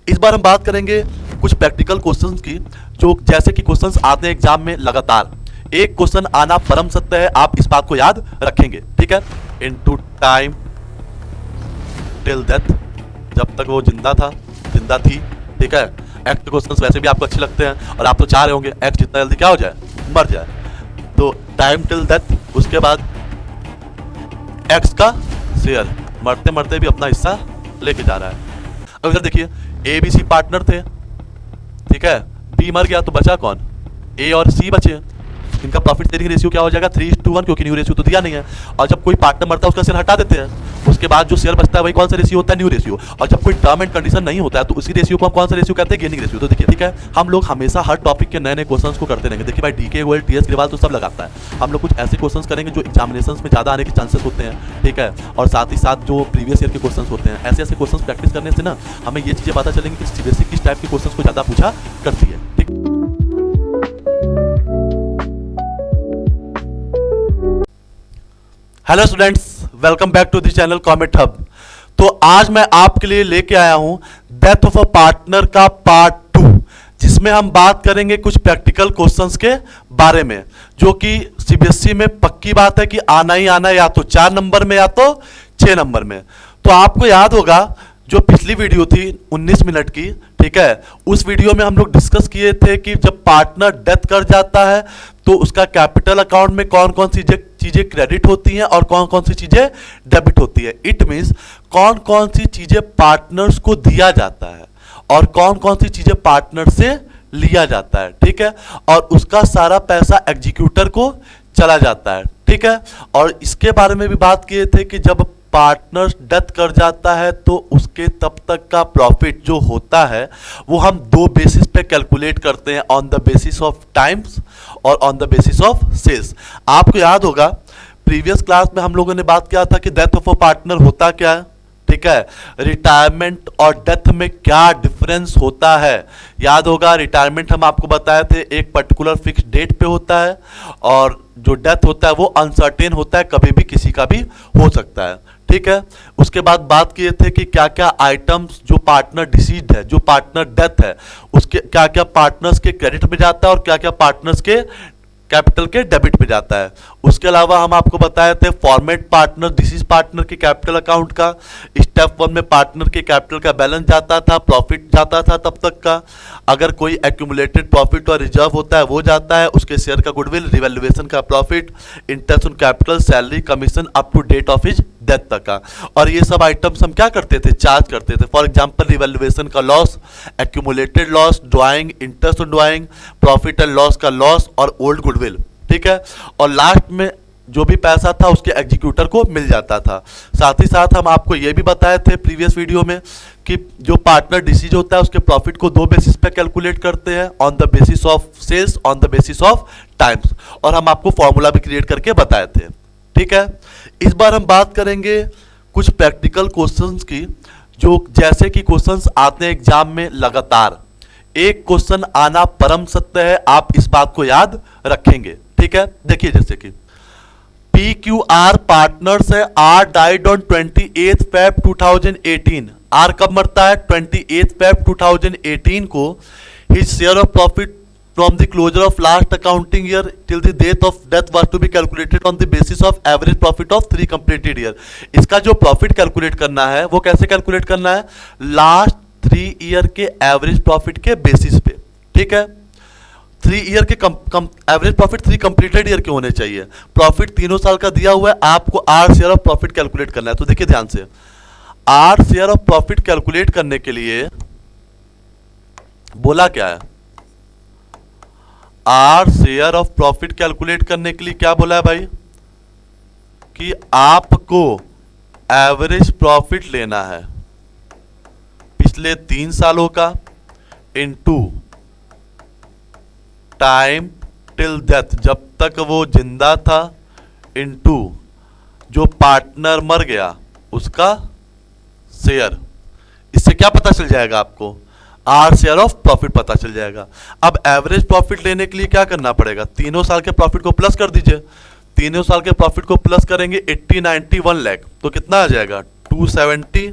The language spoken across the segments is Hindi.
इस बार हम बात करेंगे कुछ प्रैक्टिकल क्वेश्चंस की, जो जैसे कि क्वेश्चंस आते हैं एग्जाम में लगातार। एक क्वेश्चन आना परम सत्य है, आप इस बात को याद रखेंगे, ठीक है। इनटू टाइम टिल डेथ, जब तक वो जिंदा थी, ठीक है। एक्ट क्वेश्चंस वैसे भी आपको अच्छे लगते हैं और आप तो चाह रहे होंगे एक्ट जितना जल्दी क्या हो जाए, मर जाए। तो टाइम टिल डेथ, उसके बाद एक्स का शेयर, मरते मरते भी अपना हिस्सा लेके जा रहा है। अब इधर देखिए, ए बी सी पार्टनर थे, ठीक है। बी मर गया तो बचा कौन, ए और सी बचे। इनका प्रॉफिट शेयरिंग रेशियो क्या हो जाएगा, 3:1, क्योंकि न्यू रेशियो तो दिया नहीं है। और जब कोई पार्टनर मरता है उसका शेयर हटा देते हैं, उसके बाद जो शेयर बचता है वही कौन सा रेशियो होता है, न्यू रेशियो। और जब कोई टर्म एंड कंडीशन नहीं होता है तो उसी रेशियो को हम कौन सा रेशियो कहते हैं, गेनिंग रेशियो। तो देखिए, ठीक है, हम लोग हमेशा हर टॉपिक के नए नए क्वेश्चंस को करते रहेंगे। देखिए भाई, डीके गोयल टीएस ग्रेवाल तो सब लगाता है। हम लोग कुछ ऐसे क्वेश्चंस करेंगे जो एग्जामिनेशंस में ज़्यादा आने के चांसेस होते हैं, ठीक है। और साथ ही साथ जो प्रीवियस ईयर के क्वेश्चंस होते हैं, ऐसे ऐसे क्वेश्चंस प्रैक्टिस करने से ना हमें ये चीज़ें पता चलेंगी कि सीबीएसई किस टाइप के क्वेश्चंस को ज़्यादा पूछा करती है, ठीक। Hello students, welcome back to the channel comet hub. तो आज मैं आपके लिए लेके आया हूं डेथ ऑफ अ पार्टनर का पार्ट 2, जिसमें हम बात करेंगे कुछ प्रैक्टिकल क्वेश्चंस के बारे में, जो कि सीबीएसई में पक्की बात है कि आना ही आना है, या तो 4 नंबर में या तो 6 नंबर में। तो आपको याद होगा जो पिछली वीडियो थी 19 मिनट की, ठीक है, उस वीडियो में हम लोग डिस्कस किए थे कि जब पार्टनर डेथ कर जाता है तो उसका कैपिटल अकाउंट में कौन कौन सी चीजें क्रेडिट होती हैं और कौन कौन सी चीजें डेबिट होती है। इट मींस कौन कौन सी चीजें पार्टनर्स को दिया जाता है और कौन कौन सी चीजें पार्टनर से लिया जाता है, ठीक है। और उसका सारा पैसा एग्जीक्यूटर को चला जाता है, ठीक है। और इसके बारे में भी बात किए थे कि जब पार्टनर डेथ कर जाता है तो उसके तब तक का प्रॉफिट जो होता है वो हम 2 बेसिस पे कैलकुलेट करते हैं, on the basis of times और on the basis of sales. आपको याद होगा प्रीवियस क्लास में हम लोगों ने बात किया था कि डेथ ऑफ अ पार्टनर होता क्या है, ठीक है। रिटायरमेंट और डेथ में क्या डिफरेंस होता है, याद होगा। रिटायरमेंट हम आपको बताए थे एक पर्टिकुलर फिक्स डेट पे होता है, और जो डेथ होता है वो अनसर्टेन होता है, कभी भी किसी का भी हो सकता है, ठीक है। उसके बाद बात किए थे कि क्या क्या आइटम्स जो पार्टनर डिसीज्ड है, जो पार्टनर डेथ है, उसके क्या क्या पार्टनर्स के क्रेडिट में जाता है और क्या क्या पार्टनर्स के कैपिटल के डेबिट पे जाता है। उसके अलावा हम आपको बताए थे फॉर्मेट पार्टनर डिसीज पार्टनर के कैपिटल अकाउंट का। स्टेप 1 में पार्टनर के कैपिटल का बैलेंस जाता था, प्रॉफिट जाता था तब तक का। अगर कोई एक्यूमुलेटेड प्रॉफिट और रिजर्व होता है वो जाता है, उसके शेयर का गुडविल, रिवैल्यूएशन का profit, interest on capital, salary, commission up to date of his death तक का। और ये सब आइटम्स हम क्या करते थे, चार्ज करते थे। फॉर एग्जांपल रिवैल्यूएशन का loss, accumulated loss, drawing, interest on drawing, profit and loss का लॉस और ओल्ड गुडविल, ठीक है। और लास्ट में जो भी पैसा था उसके एग्जीक्यूटर को मिल जाता था। साथ ही साथ हम आपको ये भी बताए थे प्रीवियस वीडियो में कि जो पार्टनर डिसीज होता है उसके प्रॉफिट को 2 बेसिस पे कैलकुलेट करते हैं, on the basis of sales, on the basis of times. और हम आपको फॉर्मूला भी क्रिएट करके बताए थे, ठीक है। इस बार हम बात करेंगे कुछ प्रैक्टिकल क्वेश्चंस की, जो जैसे कि क्वेश्चंस आते हैं एग्जाम में लगातार। एक क्वेश्चन आना परम सत्य है, आप इस बात को याद रखेंगे, ठीक है। देखिए, जैसे कि PQR पार्टनर्स है, R died on 28 Feb 2018। R कब मरता है, 28 Feb 2018 को। His share of profit from the closure of last accounting year till the death of death was to be calculated on the basis of average profit of 3 completed year. इसका जो प्रॉफिट कैलकुलेट करना है वो कैसे कैलकुलेट करना है, लास्ट 3 ईयर के एवरेज प्रॉफिट के बेसिस पे, ठीक है। 3 ईयर के एवरेज प्रॉफिट 3 कंप्लीटेड ईयर के होने चाहिए। प्रॉफिट 3 साल का दिया हुआ है, आपको R share of profit calculate करना है। तो देखिए ध्यान से, R share of profit calculate करने के लिए बोला क्या है, R share of profit calculate करने के लिए क्या बोला है भाई, कि आपको एवरेज प्रॉफिट लेना है पिछले 3 सालों का इनटू टाइम टिल डेथ, जब तक वो जिंदा था, इनटू जो पार्टनर मर गया उसका शेयर। इससे क्या पता चल जाएगा आपको, R शेयर ऑफ प्रॉफिट पता चल जाएगा। अब एवरेज प्रॉफिट लेने के लिए क्या करना पड़ेगा, 3 साल के प्रॉफिट को प्लस कर दीजिए। 3 साल के प्रॉफिट को प्लस करेंगे 80, 90, 1 लाख, तो कितना आ जाएगा 270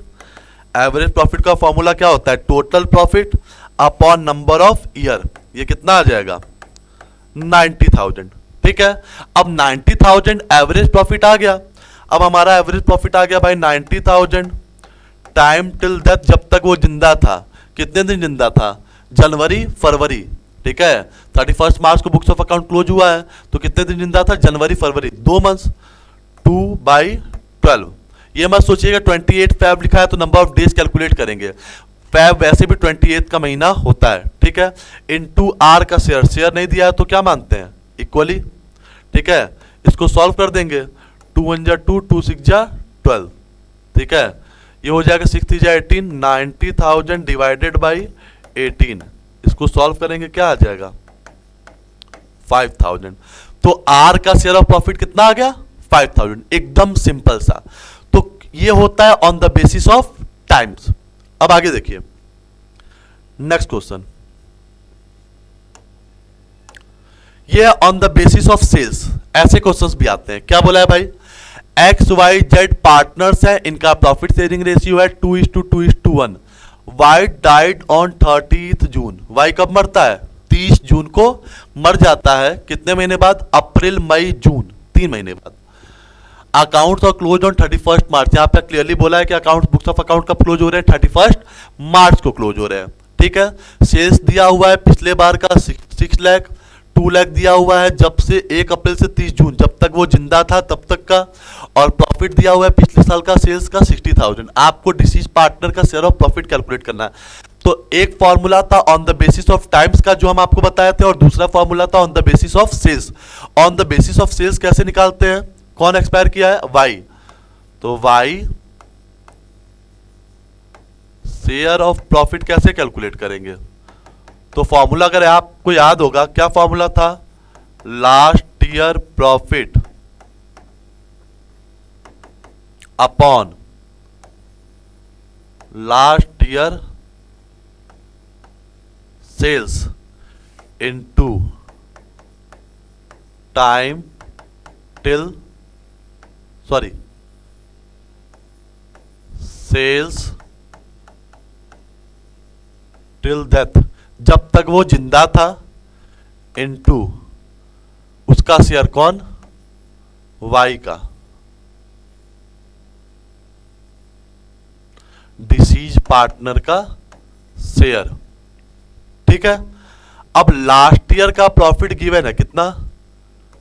एवरेज प्रॉफिट का फॉर्मूला क्या होता है? Total profit upon number of year. ये कितना आ जाएगा? 90,000। ठीक है, अब 90,000 एवरेज प्रॉफिट आ गया। अब हमारा एवरेज प्रॉफिट आ गया भाई 90,000 टाइम टिल डेथ, जब तक वो जिंदा था। कितने दिन जिंदा था? जनवरी फरवरी। ठीक है, 31 मार्च को बुक्स ऑफ अकाउंट क्लोज हुआ है, तो कितने दिन जिंदा था? जनवरी फरवरी, 2 मंथ्स। 2/12। ये मत सोचिएगा 28 फेब लिखा है तो नंबर ऑफ डेज कैलकुलेट करेंगे। फेब वैसे भी 28 का महीना होता है। ठीक है, इनटू आर का शेयर, शेयर नहीं दिया है तो क्या मानते हैं? इक्वली। ठीक है, इसको सॉल्व कर देंगे। 2 1 जा 2, 2 6 जा 12। ठीक है, ये हो जाएगा 6 3 जा 18, 90,000 डिवाइडेड बाई 18। इसको सॉल्व करेंगे, क्या आ जाएगा? 5,000। तो आर का शेयर ऑफ प्रॉफिट कितना आ गया? 5,000। एकदम सिंपल सा। तो ये होता है on the basis of times. अब आगे देखिए नेक्स्ट क्वेश्चन, ये on the basis of sales. ऐसे क्वेश्चंस भी आते हैं। क्या बोला है भाई? XYZ पार्टनर्स है, इनका प्रॉफिट शेयरिंग रेशियो है 2:2:1। Y died on 30 June. Y कब मरता है? 30 जून को मर जाता है। कितने महीने बाद? अप्रैल मई जून, 3 महीने बाद। अकाउंट्स और क्लोज ऑन 31 मार्च। यहां पे क्लियरली बोला है कि अकाउंट बुक्स ऑफ अकाउंट कब क्लोज हो रहे हैं? 31 मार्च को क्लोज हो रहे हैं। ठीक है, सेल्स दिया हुआ है पिछले बार का 6 लाख, 2 लाख दिया हुआ है जब से 1 अप्रैल से 30 जून, जब तक वो जिंदा था तब तक का। और प्रॉफिट दिया हुआ है पिछले साल का सेल्स का 60,000। आपको डिसीज पार्टनर का शेयर ऑफ प्रॉफिट कैलकुलेट करना है। तो एक फॉर्मूला था on the basis of times का जो हम आपको बताए थे, और दूसरा फॉर्मूला था on the basis of sales. On the basis of sales कैसे निकालते हैं? कौन एक्सपायर किया है? वाई। तो वाई शेयर ऑफ प्रॉफिट कैसे कैलकुलेट करेंगे? तो फॉर्मूला अगर आपको याद होगा, क्या फॉर्मूला था? Last year profit upon last year sales into time till sales till death, जब तक वो जिंदा था, इनटू उसका शेयर कौन? वाई का, डिसीज पार्टनर का शेयर। ठीक है, अब लास्ट ईयर का प्रॉफिट गिवन है कितना?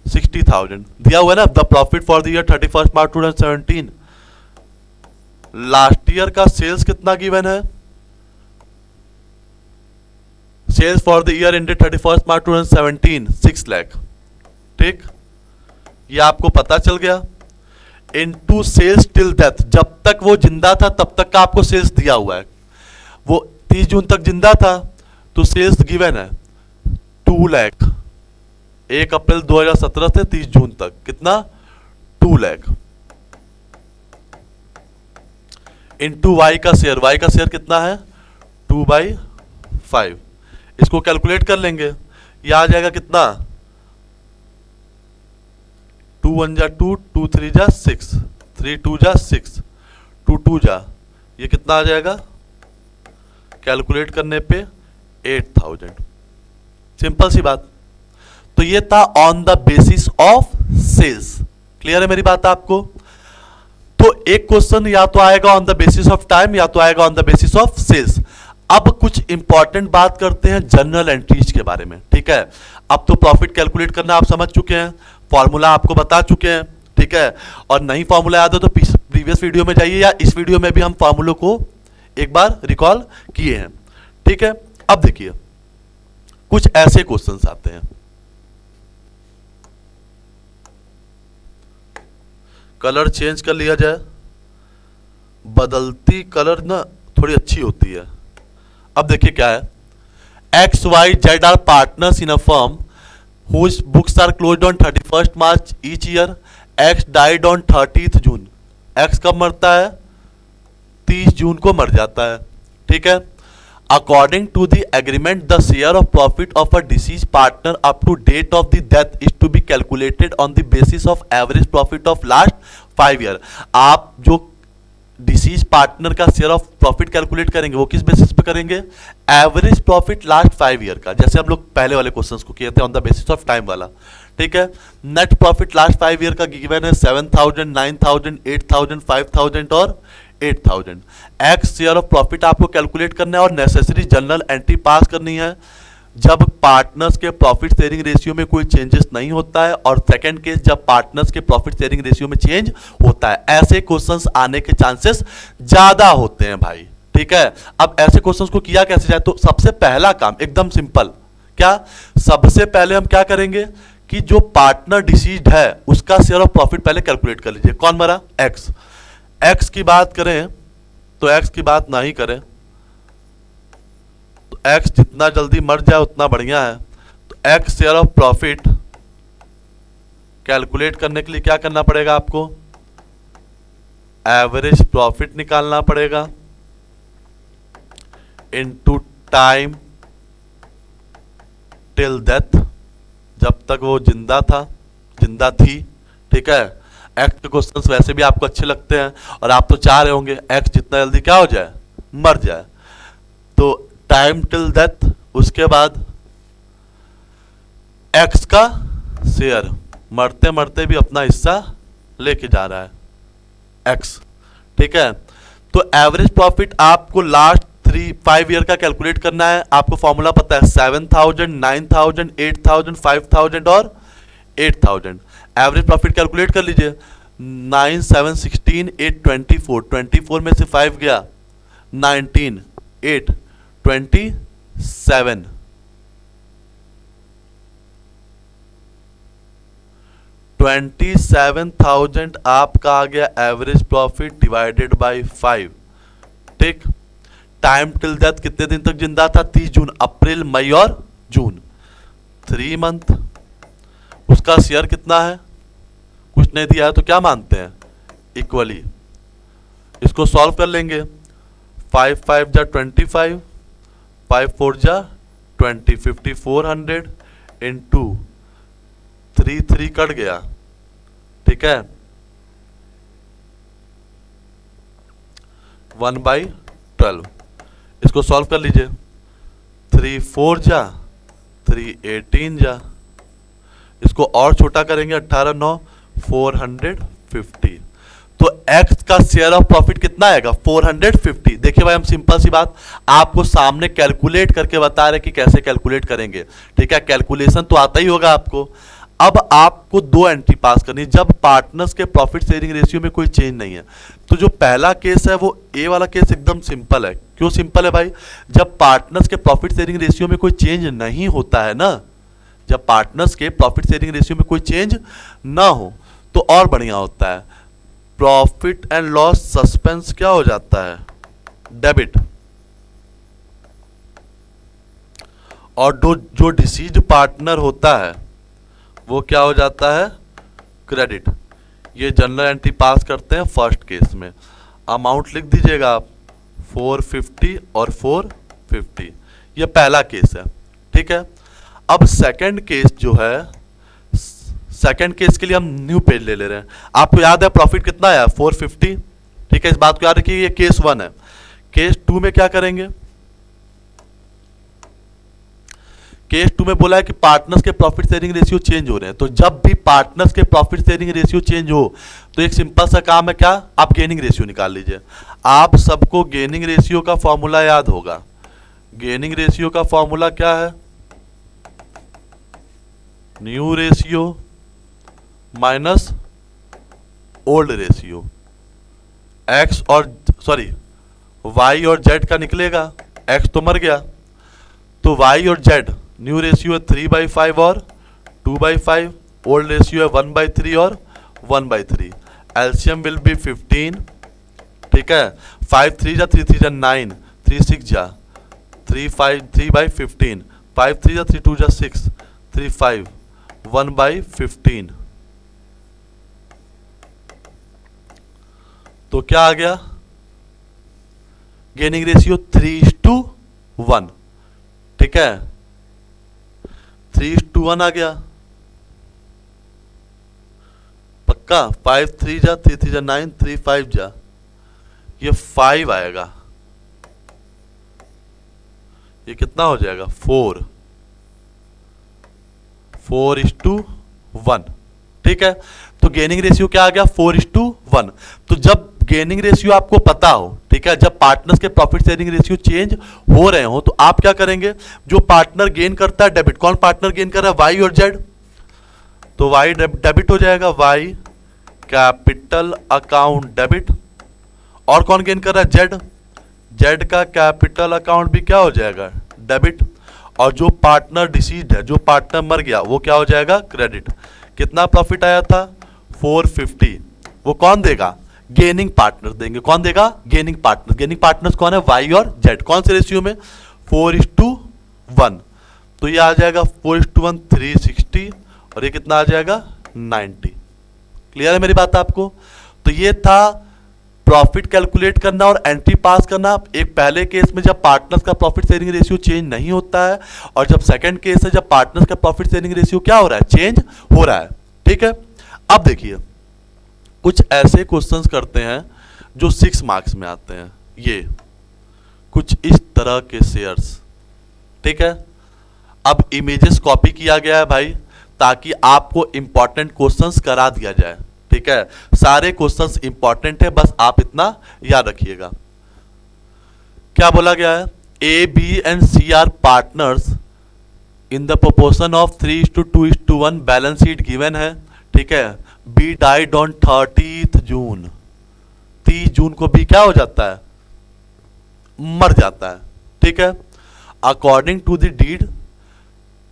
60,000 दिया हुआ है ना। The profit for the year 31 March 2017। Last year का सेल्स कितना गिवन है? Sales for the year ended 31 March 2017 6 lakh. ठीक, ये आपको पता चल गया। इनटू सेल्स टिल डेथ, जब तक वो जिंदा था तब तक का आपको सेल्स दिया हुआ है। वो 30 जून तक जिंदा था तो सेल्स गिवन है 2 लाख। 1 अप्रैल 2017 से 30 जून तक कितना? 2 लाख। इनटू वाई का शेयर, वाई का शेयर कितना है? 2/5। इसको कैलकुलेट कर लेंगे, ये आ जाएगा कितना? 2 1 जा 2, 2 3 जा 6, 3 2 जा 6, 2 2 जा, ये कितना आ जाएगा? कैलकुलेट करने पे 8,000। सिंपल सी बात। तो ये था on the basis of sales. Clear है मेरी बात आपको? तो एक क्वेश्चन या तो आएगा on the basis of time या तो आएगा on the basis of sales. अब कुछ इंपॉर्टेंट बात करते हैं जनरल एंट्रीज के बारे में। ठीक है, अब तो प्रॉफिट कैलकुलेट करना आप समझ चुके हैं, फॉर्मूला आपको बता चुके हैं। ठीक है, और नहीं फॉर्मूला याद हो तो प्रीवियस वीडियो में जाइए, या इस वीडियो में भी हम फॉर्मूलों को एक बार रिकॉल किए हैं। ठीक है, अब देखिए कुछ ऐसे क्वेश्चंस आते हैं। कलर चेंज कर लिया जाए, बदलती कलर ना थोड़ी अच्छी होती है। अब देखिए क्या है, XYZ are partners in a firm whose books are closed on 31st March each year. X died on 30th June. X कब मरता है? 30 जून को मर जाता है। ठीक है, according to the agreement the share of profit of a deceased partner up to date of the death is to be calculated on the basis of average profit of last 5 year. आप जो डिसीज पार्टनर का शेयर ऑफ प्रॉफिट कैलकुलेट करेंगे, वो किस बेसिस पे करेंगे? एवरेज प्रॉफिट लास्ट 5 ईयर का, जैसे हम लोग पहले वाले क्वेश्चंस को किए थे on the basis of time वाला। ठीक है, नेट प्रॉफिट लास्ट 5 ईयर का गिवन है 7,000, 9,000, 8,000, 5,000 और 8,000। एक्स शेयर ऑफ प्रॉफिट आपको कैलकुलेट करना है और नेसेसरी जनरल एंट्री पास करनी है जब पार्टनर्स के प्रॉफिट शेयरिंग रेशियो में कोई चेंजेस नहीं होता है, और सेकंड केस जब पार्टनर्स के प्रॉफिट शेयरिंग रेशियो में चेंज होता है। ऐसे क्वेश्चंस आने के चांसेस ज्यादा होते हैं भाई। ठीक है, अब ऐसे क्वेश्चंस को किया कैसे जाए? तो सबसे पहला काम एकदम सिंपल, क्या? सबसे पहले हम क्या करेंगे कि जो पार्टनर डिसीज्ड है उसका शेयर ऑफ प्रॉफिट पहले कैलकुलेट कर लीजिए। कौन मरा? एक्स। एक्स की बात करें तो एक्स की बात ना ही करें, तो एक्स जितना जल्दी मर जाए उतना बढ़िया है। तो x share of profit calculate करने के लिए क्या करना पड़ेगा आपको? एवरेज प्रॉफिट निकालना पड़ेगा इनटू टाइम टिल डेथ, जब तक वो जिंदा था, जिंदा थी। ठीक है, एक्स के क्वेश्चंस वैसे भी आपको अच्छे लगते हैं और आप तो चाह रहे होंगे एक्स जितना जल्दी क्या हो जाए, मर जाए। तो टाइम टिल डेथ, उसके बाद एक्स का शेयर मरते मरते भी अपना हिस्सा लेके जा रहा है एक्स। ठीक है, तो एवरेज प्रॉफिट आपको लास्ट 5 ईयर का कैलकुलेट करना है। आपको फॉर्मूला पता है 7,000, 9,000, 8,000, 5,000 और 8,000। एवरेज प्रॉफिट कैलकुलेट कर लीजिए। 9, 7, 16, 8, 24, 24 में से 5 गया 19, 8, 27, 27,000 आपका आ गया एवरेज प्रॉफिट डिवाइडेड बाय 5। ठीक, टाइम टिल डेथ कितने दिन तक जिंदा था? 30 जून, अप्रैल, मई और जून, 3 मंथ। उसका शेयर कितना है? कुछ नहीं दिया है तो क्या मानते हैं? इक्वली। इसको सॉल्व कर लेंगे। 5 5 जा 25, 5 4 जा 20, 5400 इंटू 3 3 कट गया। ठीक है, 1/12। इसको सॉल्व कर लीजिए। 3 4 जा 3 18 जा, इसको और छोटा करेंगे 18 9 450। तो एक्स का शेयर ऑफ प्रॉफिट कितना आएगा? 450। देखिए भाई, हम सिंपल सी बात आपको सामने कैलकुलेट करके बता रहे कि कैसे कैलकुलेट करेंगे। ठीक है, कैलकुलेशन तो आता ही होगा आपको। अब आपको 2 एंट्री पास करनी है जब पार्टनर्स के प्रॉफिट शेयरिंग रेशियो में कोई चेंज नहीं है। तो जो पहला केस है वो ए वाला केस एकदम सिंपल है। क्यों सिंपल है भाई? जब पार्टनर्स के प्रॉफिट शेयरिंग रेशियो में कोई चेंज नहीं होता है ना, जब पार्टनर्स के प्रॉफिट शेयरिंग रेशियो में कोई चेंज ना हो तो और बढ़िया होता है। प्रॉफिट एंड लॉस सस्पेंस क्या हो जाता है? डेबिट। और जो डिसीज्ड पार्टनर होता है वो क्या हो जाता है? क्रेडिट। ये जनरल एंट्री पास करते हैं फर्स्ट केस में। अमाउंट लिख दीजिएगा आप 450 और 450। ये पहला केस है। ठीक है, अब सेकंड केस जो है, सेकंड केस के लिए हम न्यू पेज ले रहे हैं। आपको याद है प्रॉफिट कितना है? 450। ठीक है, इस बात को याद रखिए, ये केस 1 है। केस 2 में क्या करेंगे? केस 2 में बोला है कि पार्टनर्स के प्रॉफिट शेयरिंग रेशियो चेंज हो रहे हैं। तो जब भी पार्टनर्स के प्रॉफिट शेयरिंग रेशियो चेंज हो तो एक सिंपल सा काम है, क्या? आप गेनिंग रेशियो निकाल लीजिए। आप सबको गेनिंग रेशियो का फॉर्मूला याद होगा। गेनिंग रेशियो का फॉर्मूला क्या है? New ratio minus old ratio. X और वाई और जेड का निकलेगा। एक्स तो मर गया, तो वाई और जेड न्यू रेशियो है 3/5 और 2/5, ओल्ड रेशियो है 1/3 और 1/3। LCM will be 15। ठीक है, 5 3 जा 3 3 जा 9, 3 6 जा 3/15, 5 3 जा 3 2 जा 6, 3 5, 1/15। तो क्या आ गया? Gaining ratio 3:1। ठीक है, 3:1 आ गया पक्का। 5 3 जा 3 3 जा 9, 3 5 जा ये 5 आएगा, ये कितना हो जाएगा 4:1। ठीक है, तो गेनिंग रेशियो क्या आ गया 4:1। तो जब गेनिंग रेशियो आपको पता हो, ठीक है, जब पार्टनर्स के प्रॉफिट शेयरिंग रेशियो चेंज हो रहे हो, तो आप क्या करेंगे, जो पार्टनर गेन करता है डेबिट, कौन पार्टनर गेन कर रहा है, वाई और जेड, तो वाई डेबिट हो जाएगा, वाई कैपिटल अकाउंट डेबिट, और कौन गेन कर रहा है, जेड, जेड का कैपिटल अकाउंट भी क्या हो जाएगा, डेबिट, और जो पार्टनर डिसीज्ड है, जो पार्टनर मर गया, वो क्या हो जाएगा, क्रेडिट। कितना प्रॉफिट आया था 450, वो कौन देगा, गेनिंग पार्टनर देंगे, कौन देगा, गेनिंग पार्टनर। गेनिंग पार्टनर्स कौन है, वाई और जेड, कौन से रेशियो में, 4:1। तो ये आ जाएगा 4:1 360, और ये कितना आ जाएगा 90। क्लियर है मेरी बात आपको। तो ये था प्रॉफिट कैलकुलेट करना और एंट्री पास करना। एक पहले केस में जब पार्टनर्स का प्रॉफिट शेयरिंग रेशियो चेंज नहीं होता है, और जब सेकंड केस है जब पार्टनर्स का प्रॉफिट शेयरिंग रेशियो क्या हो रहा है, चेंज हो रहा है। ठीक है, अब देखिए कुछ ऐसे क्वेश्चंस करते हैं जो 6 मार्क्स में आते हैं, ये कुछ इस तरह के शेयर्स। ठीक है, अब इमेजेस कॉपी किया गया है भाई, ताकि आपको इंपॉर्टेंट क्वेश्चंस करा दिया जाए। ठीक है, सारे क्वेश्चंस इंपॉर्टेंट है, बस आप इतना याद रखिएगा। क्या बोला गया है, A B and C are partners in the proportion of 3:2:1, balance sheet given है। ठीक है, बी डाइड ऑन 30 जून, 30 जून को बी क्या हो जाता है, मर जाता है। ठीक है, according to the deed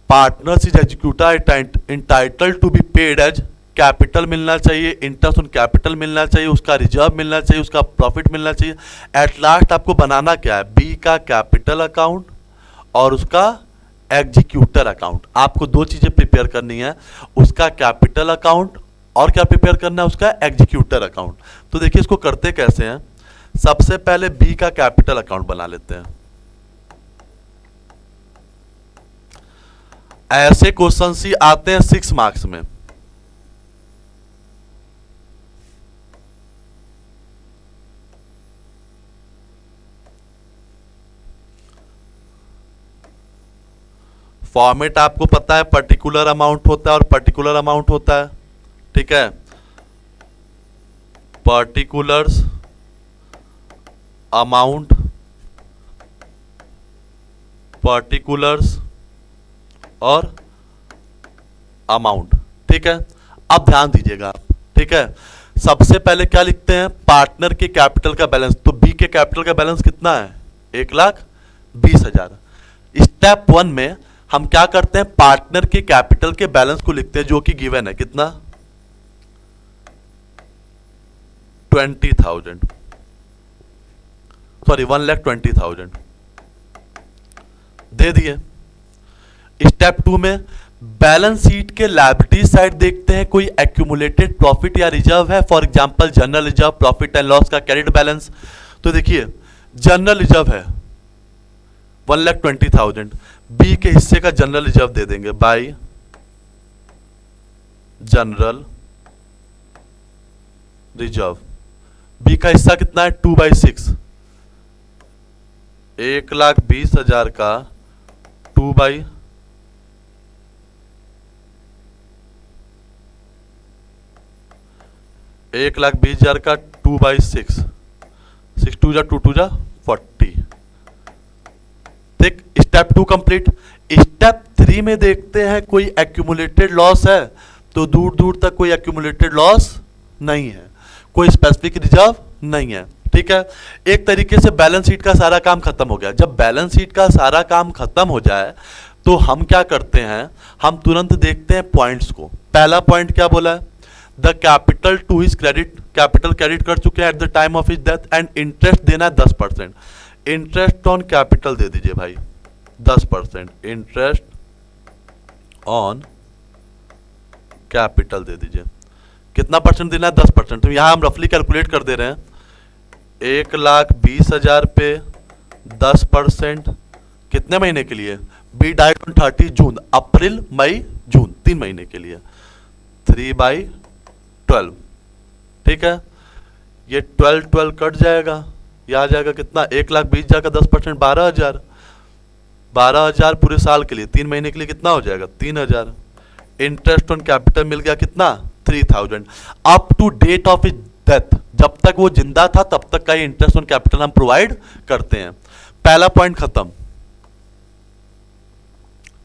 partners is executor entitled to be paid as, capital मिलना चाहिए, इंटरेस्ट ऑन कैपिटल मिलना चाहिए, उसका रिजर्व मिलना चाहिए, उसका प्रॉफिट मिलना चाहिए। एट लास्ट आपको बनाना क्या है, बी का कैपिटल अकाउंट और उसका एग्जीक्यूटर अकाउंट। आपको दो चीजें प्रिपेयर करनी है, उसका कैपिटल अकाउंट और क्या प्रिपेयर करना है, उसका एग्जीक्यूटर अकाउंट। तो देखिए इसको करते कैसे हैं, सबसे पहले बी का कैपिटल अकाउंट बना लेते हैं। ऐसे क्वेश्चन ही आते हैं 6 मार्क्स में। फॉर्मेट आपको पता है, पर्टिकुलर अमाउंट होता है और पर्टिकुलर अमाउंट होता है। ठीक है, पर्टिकुलर्स अमाउंट, पर्टिकुलर्स और अमाउंट। ठीक है, अब ध्यान दीजिएगा आप। ठीक है, सबसे पहले क्या लिखते हैं, पार्टनर के कैपिटल का बैलेंस। तो बी के कैपिटल का बैलेंस कितना है, 1,20,000। स्टेप 1 में हम क्या करते हैं, पार्टनर के कैपिटल के बैलेंस को लिखते हैं, जो कि गिवन है, कितना 20,000, सॉरी 1,20,000 दे दिए। स्टेप 2 में बैलेंस शीट के लायबिलिटी साइड देखते हैं, कोई एक्यूमुलेटेड प्रॉफिट या रिजर्व है, for example general reserve, profit and loss का क्रेडिट बैलेंस। तो देखिए जनरल रिजर्व है 1,20,000, बी के हिस्से का जनरल रिजर्व दे देंगे बाय जनरल रिजर्व। बी का हिस्सा कितना है 2/6, 1,20,000 का 2/, एक 1,20,000 का 2/6, 6 2 जा 2 2 जा 40। ठीक, स्टेप 2 कंप्लीट। स्टेप 3 में देखते हैं कोई एक्यूमुलेटेड लॉस है, तो दूर दूर तक कोई एक्यूमुलेटेड लॉस नहीं है, कोई स्पेसिफिक रिजर्व नहीं है। ठीक है, एक तरीके से बैलेंस शीट का सारा काम खत्म हो गया। जब बैलेंस शीट का सारा काम खत्म हो जाए तो हम क्या करते हैं, हम तुरंत देखते हैं पॉइंट्स को। पहला पॉइंट क्या बोला है, the capital to his credit, capital credit कर चुके हैं at the time of his death, and interest देना है 10%। इंटरेस्ट ऑन कैपिटल दे दीजिए भाई 10%, इंटरेस्ट ऑन कैपिटल दे दीजिए। कितना परसेंट देना है, 10%। तो यहां हम रफली कैलकुलेट कर दे रहे हैं, 1,20,000 पे 10%, कितने महीने के लिए, बी डाइड ऑन 30 जून, अप्रैल मई जून, 3 महीने के लिए, 3/12। ठीक है, ये 12 कट जाएगा, यह आ जाएगा कितना, 1,20,000 का 10%, 12,000। 12,000 पूरे साल के लिए, 3 महीने के लिए कितना हो जाएगा, 3,000। इंटरेस्ट ऑन कैपिटल मिल गया कितना, 3,000। Up to date of his death, जब तक वो जिंदा था तब तक का ही इंटरेस्ट ऑन कैपिटल हम प्रोवाइड करते हैं। पहला पॉइंट खत्म,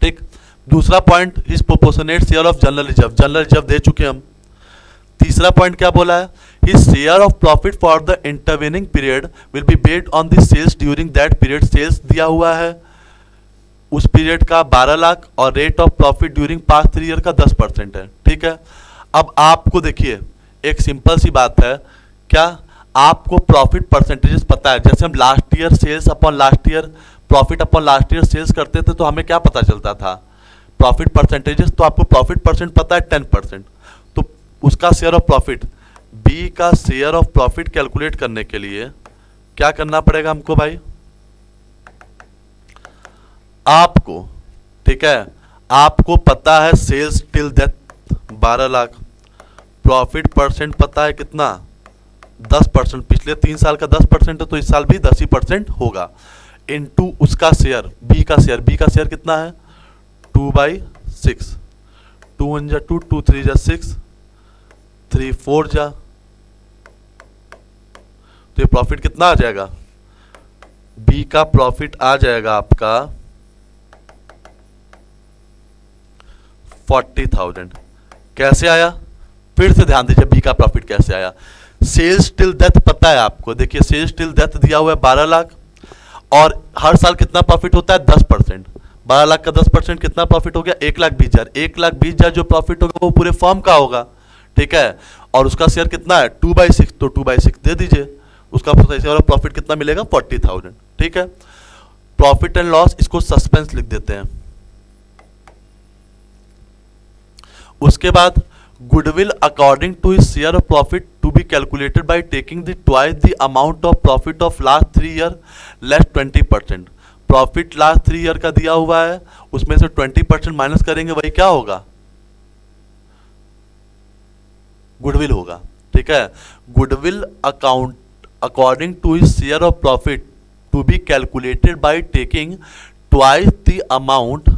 ठीक। दूसरा point, his proportionate share of general reserve, general reserve दे चुके हम। तीसरा पॉइंट क्या बोला है, his share of profit for the intervening period will be based on the sales during that period, sales दिया हुआ है उस पीरियड का 12 लाख और rate of profit during past 3 year का 10% है, ठीक है। अब आपको देखिए एक सिंपल सी बात है, क्या आपको प्रॉफिट परसेंटेजेस पता है, जैसे हम last year sales upon last year profit upon last year sales करते थे तो हमें क्या पता चलता था, प्रॉफिट परसेंटेजेस। तो आपको प्रॉफिट परसेंट पता है 10%, तो उसका शेयर ऑफ प्रॉफिट, बी का शेयर ऑफ प्रॉफिट कैलकुलेट करने के लिए क्या करना पड़ेगा हमको भाई, आपको, ठीक है, आपको पता है sales till death 12 lakh, profit percent पता है कितना, 10%, पिछले 3 साल का 10% है तो इस साल भी 10% होगा, इनटू उसका शेयर, बी का शेयर, बी का शेयर कितना है 2/6, 2 1 जा 2, 2 3 जा 6, 3 4 जा, तो ये प्रॉफिट कितना आ जाएगा, बी का प्रॉफिट आ जाएगा आपका 40,000। कैसे आया, फिर से ध्यान दीजिए बी का प्रॉफिट कैसे आया, सेल्स टिल डेथ पता है आपको, देखिए सेल्स टिल डेथ दिया हुआ है 12 लाख और हर साल कितना प्रॉफिट होता है 10%, 12 लाख का 10% कितना प्रॉफिट हो गया, 1,20,000। 1,20,000 जो प्रॉफिट होगा वो पूरे फर्म का होगा, ठीक है, और उसका शेयर कितना है 2/6, तो 2/6 दे दीजिए, उसका शेयर प्रॉफिट कितना मिलेगा 40,000, ठीक है। प्रॉफिट एंड लॉस इसको सस्पेंस लिख देते हैं। उसके बाद goodwill according to his share of profit to be calculated by taking the twice the amount of profit of last 3 year less 20%। Profit last 3 year का दिया हुआ है, उसमें से 20% माइनस करेंगे, वही क्या होगा, गुडविल होगा, ठीक है। Goodwill account according to his share of profit to be calculated by taking twice the amount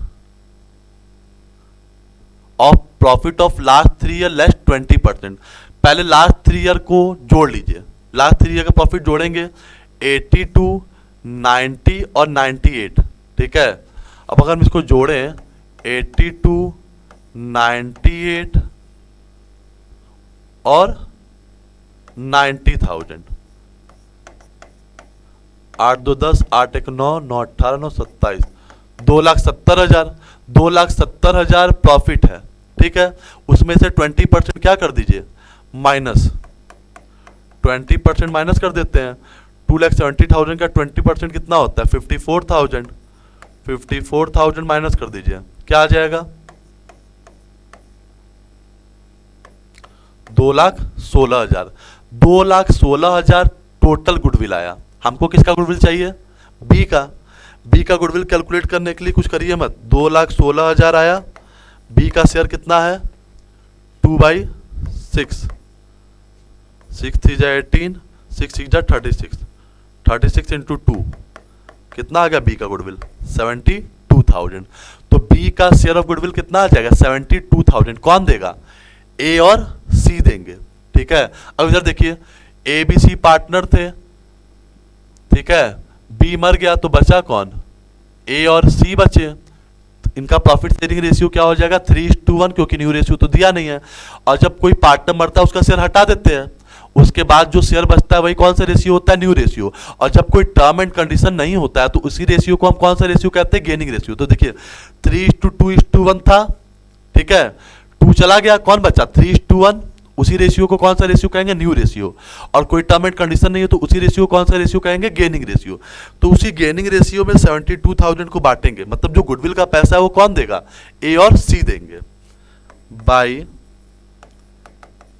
of profit of last 3 year less 20%। पहले लास्ट 3 ईयर को जोड़ लीजिए, लास्ट 3 ईयर का प्रॉफिट जोड़ेंगे 82, 90 और 98, ठीक है। अब अगर हम इसको जोड़ें 82, 98 और 90,000, 8 2 10, 8 1 9, 9 18, 9 27, 2,70,000, 2,70,000 प्रॉफिट है, ठीक है। उसमें से 20% क्या कर दीजिए, माइनस, 20% माइनस कर देते हैं, 2,70,000 का 20% कितना होता है 54,000, 54,000 माइनस कर दीजिए, क्या आ जाएगा 2,16,000। 2,16,000 टोटल गुडविल आया। हमको किसका गुडविल चाहिए, बी का। बी का गुडविल कैलकुलेट करने के लिए कुछ करिए मत, 2,16,000 आया, बी का शेयर कितना है 2/6, 6 3 जा 18, 6 6 जा 36, 36 इंटू 2 कितना आ गया बी का गुडविल 72,000। तो बी का शेयर ऑफ गुडविल कितना आ जाएगा 72,000। कौन देगा, ए और सी देंगे, ठीक है। अब इधर देखिए ए बी सी पार्टनर थे, ठीक है, बी मर गया तो बचा कौन, ए और सी बचे। इनका प्रॉफिट शेयरिंग रेशियो क्या हो जाएगा 3:1, क्योंकि न्यू रेशियो तो दिया नहीं है। और जब कोई पार्टनर मरता है उसका शेयर हटा देते हैं, उसके बाद जो शेयर बचता है वही कौन सा रेशियो होता है, न्यू रेशियो। और जब कोई टर्म एंड कंडीशन नहीं होता है तो उसी रेशियो को हम कौन सा रेशियो कहते हैं, गेनिंग रेशियो। तो देखिए 3:2:1 था, ठीक है, 2 चला गया, कौन बचा 3:1, उसी रेशियो को कौन सा रेशियो कहेंगे, न्यू रेशियो। और कोई टर्म एंड कंडीशन नहीं है तो उसी रेशियो कौन सा रेशियो कहेंगे, गेनिंग रेशियो। तो उसी गेनिंग रेशियो में 72,000 को बांटेंगे, मतलब जो गुडविल का पैसा है वो कौन देगा, ए और सी देंगे, बाई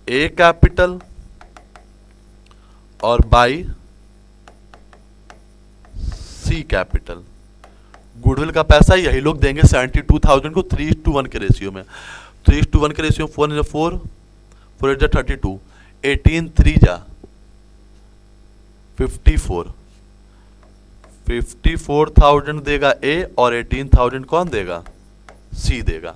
ए कैपिटल और बाई सी कैपिटल। गुडविल का पैसा यही लोग देंगे 72,000 को 3:1 के रेशियो में। 3:1 के रेशियो 4 × 4, 4 × 32, 18 3 जा 54,000 देगा ए और 18,000 कौन देगा? सी देगा।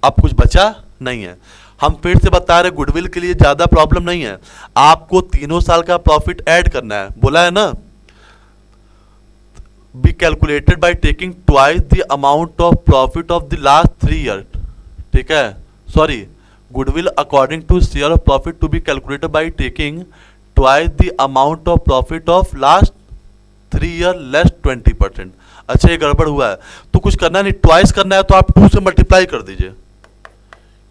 अब कुछ बचा नहीं है। हम फिर से बता रहे गुडविल के लिए ज़्यादा प्रॉब्लम नहीं है, आपको तीनों साल का प्रॉफिट ऐड करना है, बोला है ना, B calculated by taking twice the amount of profit of the last 3 year. ठीक है, sorry, goodwill according to share of profit to be calculated by taking twice the amount of profit of last 3 year less 20%। अच्छा, ये गड़बड़ हुआ है तो कुछ करना नहीं, ट्वाइस करना है तो आप 2 से मल्टीप्लाई कर दीजिए,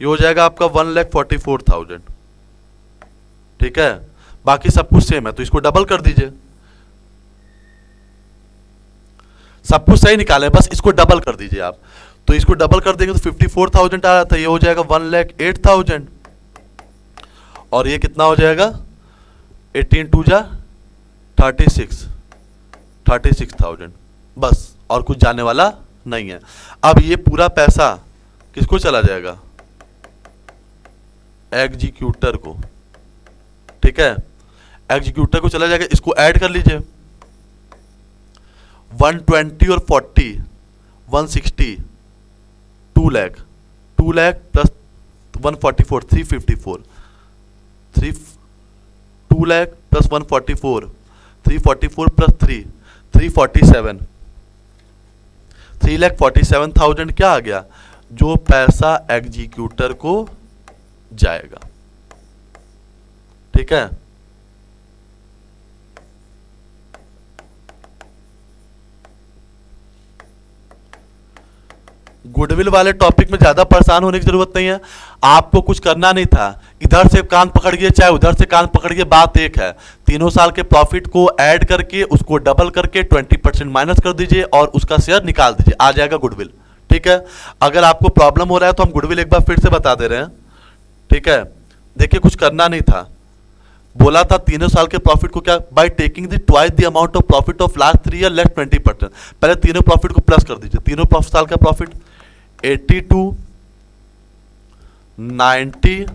ये हो जाएगा आपका 1,44,000। ठीक है, बाकी सब कुछ सेम है तो इसको डबल कर दीजिए, सब कुछ सही निकाले, बस इसको डबल कर दीजिए आप। तो इसको डबल कर देंगे तो 54,000 आ रहा था, ये हो जाएगा 1,08,000 और ये कितना हो जाएगा? 18 2 जा 36,000, बस, और कुछ जाने वाला नहीं है। अब ये पूरा पैसा किसको चला जाएगा? एग्जीक्यूटर को। ठीक है, एग्जीक्यूटर को चला जाएगा, इसको ऐड कर लीजिए, 120 और 40 160, 2 lakh plus 144 354, 2 lakh plus 144 344 plus 3 347, 3,47,000 क्या आ गया? जो पैसा एग्जीक्यूटर को जाएगा। ठीक है, गुडविल वाले टॉपिक में ज्यादा परेशान होने की जरूरत नहीं है, आपको कुछ करना नहीं था, इधर से कान पकड़िए चाहे उधर से कान पकड़िए, बात एक है, तीनों साल के प्रॉफिट को ऐड करके उसको डबल करके 20% माइनस कर दीजिए और उसका शेयर निकाल दीजिए, आ जाएगा गुडविल। ठीक है, अगर आपको प्रॉब्लम हो रहा है तो हम गुडविल एक बार फिर से बता दे रहे हैं। ठीक है, देखिए कुछ करना नहीं था, बोला था तीनों साल के प्रॉफिट को क्या, bye taking the twice the amount of profit of last 3 year less 20%। पहले तीनों प्रॉफिट को प्लस कर दीजिए, तीनों साल का प्रॉफिट 82 90